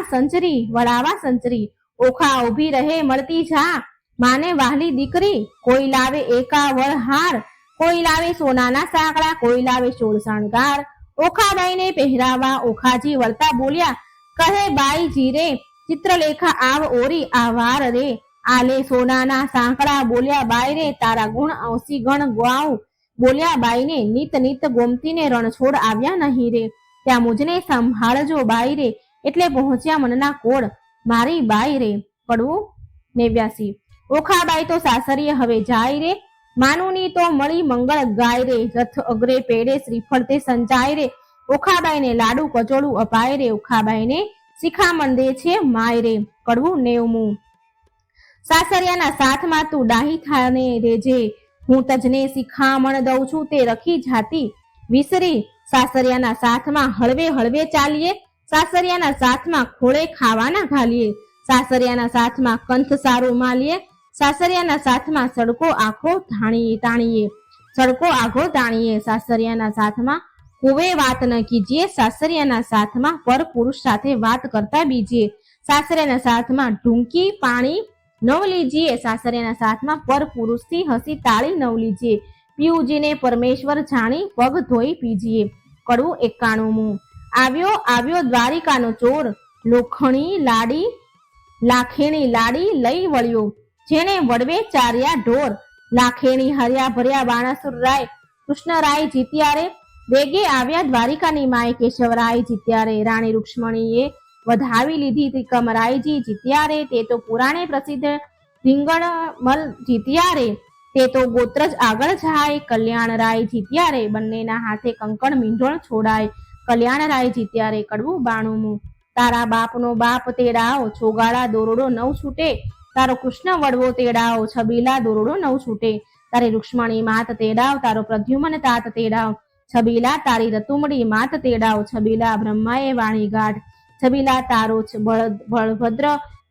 સંચરી ઓખા ઊભી રહે મળતી જા, માને વહાલી દીકરી. કોઈ લાવે એકાવળ હાર, કોઈ લાવે સોનાના સાંકળા, કોઈ લાવે 16 શણગાર. ઓખાબાઈને પહેરાવા ઓખાજી વળતા બોલ્યા, કહે બાઈજી રે, ચિત્રલેખા આવ ઓરી આ વાર રે. આલે સોનાના સાંકળા, બોલ્યા બાઈ રે, તારા ગુણ ઔસી ગણ ગાઉં. બોલ્યા બાઈને, નીત નીત ગોમતીને રણછોડ આવ્યા નહીં રે. ત્યાં મુજને સંભાળજો બાઈ રે, એટલે પહોંચ્યા મનના કોળ, મારી બાઈ રે. કડવું 89. ઓખાબાઈ તો સાસરીએ હવે જાય રે, માનુની તો મળી મંગળ ગાય રે. રથ અગ્રે પેડે શ્રીફળ તે સંચાય રે, ઓખાબાઈને લાડુ કચોળું અપાય રે. ઓખાબાઈને શિખામણ દે છે માય રે. કડવું 90. સાસરિયાના સાથમાં તું ડાહી થાને રેજે, હું તજને શિખામણ દઉં છું તે રખી જાતી વિસરી. સાસરિયાના સાથમાં હળવે હળવે ચાલીએ, સાસરિયાના સાથમાં ખોળે ખાવાના ઘાલીએ. સાસરિયાના સાથમાં કંથ સારું માલીએ, સાસરિયાના સાથમાં સડકો આખો તાણીએ. સડકો આખો તાણીએ. સાસરિયાના સાથમાં કુવે વાત ન કીજીએ, સાસરિયાના સાથમાં પર પુરુષ સાથે વાત કરતા બીજીએ. સાસરિયાના સાથમાં ઢૂંકી પાણી નવ લીજીએ, સાસરિયાના સાથમાં પર પુરુષથી હસી તાળી નવ લીજીએ. પિયુજીને પરમેશ્વર જાણી પગ ધોઈ પીજીએ. કડવું 91. આવ્યો આવ્યો દ્વારિકાનો ચોર, લોખણી લાડી લાખેણી લાડી લઈ વળ્યો, જેને વડવે ચાર્યા ઢોર. લાખેણી હર્યા ભર્યા બાણાસુર રાય, કૃષ્ણરાય જીત્યા રે. વેગે આવ્યા દ્વારિકાની માય, કેશવરાય જીત્યા રે. રાણી રૂક્ષ્મણીએ વધાવી લીધી ત્રિકમરાયજી જીત્યા રે. તે તો પુરાણે પ્રસિદ્ધ રીંગણમલ જીત્યા રે. તે તો ગોત્રજ આગળ જાય, કલ્યાણરાય જીત્યા રે. બંનેના હાથે કંકણ મીંઢોળ છોડાય, કલ્યાણરાય જીત્યા રે. કડવું 92. તારા બાપનો બાપ તેડાવ, છોગાળા દોરડો નવ છૂટે. તારો કૃષ્ણ વડવો તેડાવ, છબીલા દોરડો નવ છૂટે. તારી રૂક્ષ્મણી માત તેડાવ, તારો પ્રદ્યુમન તાત તેડાવ. છબીલા તારી રતુમડી માત તેડાવ, છબીલા બ્રહ્માએ વાણી ગાઢ. છબીલા તારો બળભદ્ર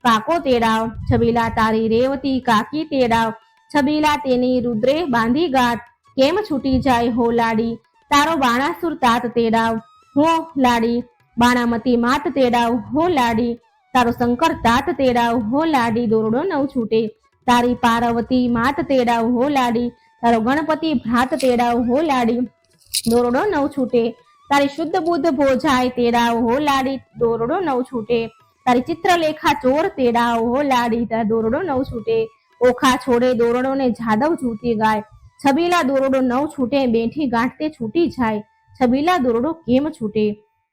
કાકો તેડાવ, છબીલા તારી રેવતી કાકી તેડાવ. છબીલા તેની રુદ્રે બાંધી ગાંઠ, કેમ છૂટી જાય હો લાડી. તારો બાણાસુર તાત તેડાવ હો લાડી, બાણામતી માત તેડાવ હો લાડી. તારો શંકર તાત તેડાવ હો લાડી, દોરડો નવ છૂટે. તારી પાર્વતી માત તેડાવ હો લાડી, તારો ગણપતિ ભ્રાત તેડાવ હો લાડી, દોરડો નવ છૂટે. તારી શુદ્ધ બુદ્ધ ભોજાય તેડાવ હો લાડી, દોરડો નવ છૂટે. તારી ચિત્રલેખા ચોર તેડાવ હો લાડી, તારા દોરડો નવ છૂટે. ઓખા છોડે દોરડો ને જાદવ છૂટી ગાય, છબીલા દોરડો નવ છૂટે. બેઠી ગાંઠતે છૂટી જાય, છબીલા દોરડો કેમ છૂટે.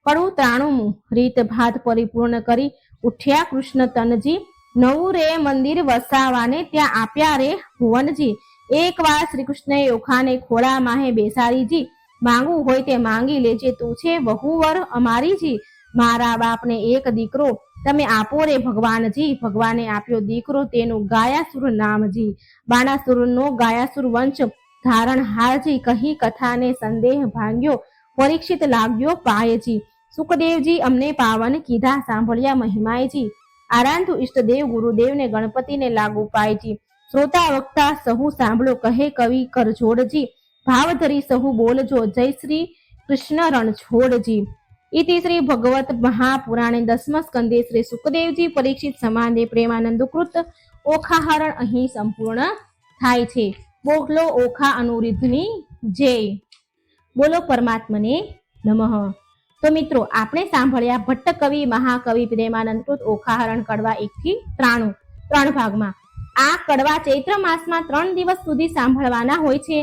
કડવું 93. રીત ભાત પરિપૂર્ણ કરી ઉઠ્યા કૃષ્ણ તનજી, નવું રે મંદિર વસાવાને ત્યાં આપ્યા રે ભુવનજી. એક વાર શ્રી કૃષ્ણએ ઓખાને ખોળા માહે બેસાડીજી, માંગવું હોય તે માંગી લેજે, તું છે વહુવર અમારીજી. મારા બાપને એક દીકરો તમે આપો રે ભગવાનજી, ભગવાને આપ્યો દીકરો તેનું ગાયાસુર નામજી. બાણાસુરનો ગાયાસુર વંશ ધારણ હારજી, કહી કથાને સંદેહ ભાંગ્યો, પરીક્ષિત લાગ્યો પાયજી. સુખદેવજી અમને પાવન કીધા, સાંભળ્યા મહિમાયજી. આરાંધુ ઈષ્ટદેવ ગુરુદેવને ગણપતિને લાગુ પાયજી. શ્રોતા વક્તા સહુ સાંભળો, કહે કવિ કરજોડજી. ભાવ ધરી સહુ બોલજો, જય શ્રી કૃષ્ણ રણછોડજી. ઇતિ શ્રી ભગવત મહાપુરાણે 10મ સ્કંદે શ્રી સુખદેવજી પરીક્ષિત સંવાદે પ્રેમાનંદકૃત ઓખાહરણ અહીં સંપૂર્ણ થાય છે. બોલો ઓખા અનુરુદ્ધની જય. બોલો પરમાત્મને નમઃ. તો મિત્રો આપણે સાંભળ્યા ભટ્ટ કવિ મહાકવિ પ્રેમાનંદકૃત ઓખાહરણ કડવા 1 થી 93 3 ભાગમાં. આ કડવા ચૈત્ર માસમાં 3 દિવસ સુધી સાંભળવાના હોય છે.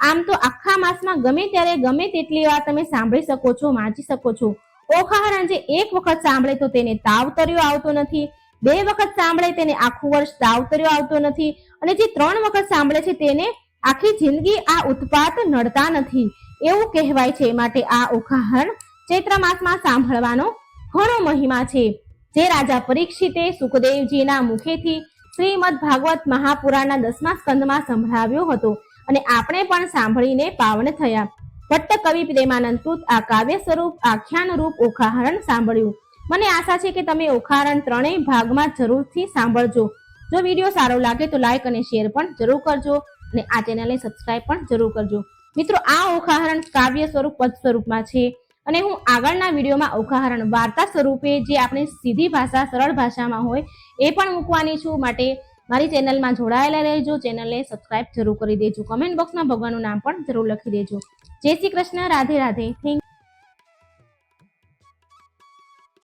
આમ તો આખા માસમાં ગમે ત્યારે ગમે તેટલી વાર તમે સાંભળી શકો છો, વાંચી શકો છો. ઓખાહરણ જે એક વખત સાંભળે તો તેને તાવતર્યો આવતો નથી, 2 વખત સાંભળે તેને આખું વર્ષ તાવતર્યો આવતો નથી, અને જે 3 વખત સાંભળે છે તેને આખી જિંદગી આ ઉત્પાત નડતા નથી એવું કહેવાય છે. માટે આ ઓખાહરણ ચૈત્ર માસમાં સાંભળવાનો ઘણો મહિમા છે, જે રાજા પરીક્ષિતે સુખદેવજીના મુખેથી શ્રીમદ ભાગવત મહાપુરાણના 10મા સ્કંદમાં સંભળાવ્યો હતો, અને આપણે પણ સાંભળીને પાવન થયા. ભટ્ટ કવિ પ્રેમાનંદકૃત આ કાવ્ય સ્વરૂપ આખ્યાન રૂપ ઓખાહરણ સાંભળ્યું. મને આશા છે કે તમે ઓખાહરણ 3 ભાગમાં જરૂરથી સાંભળજો. જો વિડીયો સારો લાગે તો લાઈક અને શેર પણ જરૂર કરજો, અને આ ચેનલને સબસ્ક્રાઇબ પણ જરૂર કરજો. મિત્રો, આ ઓખાહરણ કાવ્ય સ્વરૂપ પદ સ્વરૂપમાં છે. અને હું આગળના વિડીયોમાં ઓખાહરણ વાર્તા સ્વરૂપે જે આપણે સીધી ભાષા સરળ ભાષામાં હોય એ પણ મૂકવાની છું. માટે મારી ચેનલમાં જોડાયેલા રહેજો. ચેનલને સબસ્ક્રાઇબ જરૂર કરી દેજો. કમેન્ટ બોક્સમાં ભગવાનનું નામ પણ જરૂર લખી દેજો. જય શ્રી કૃષ્ણ. રાધે રાધે. થેન્ક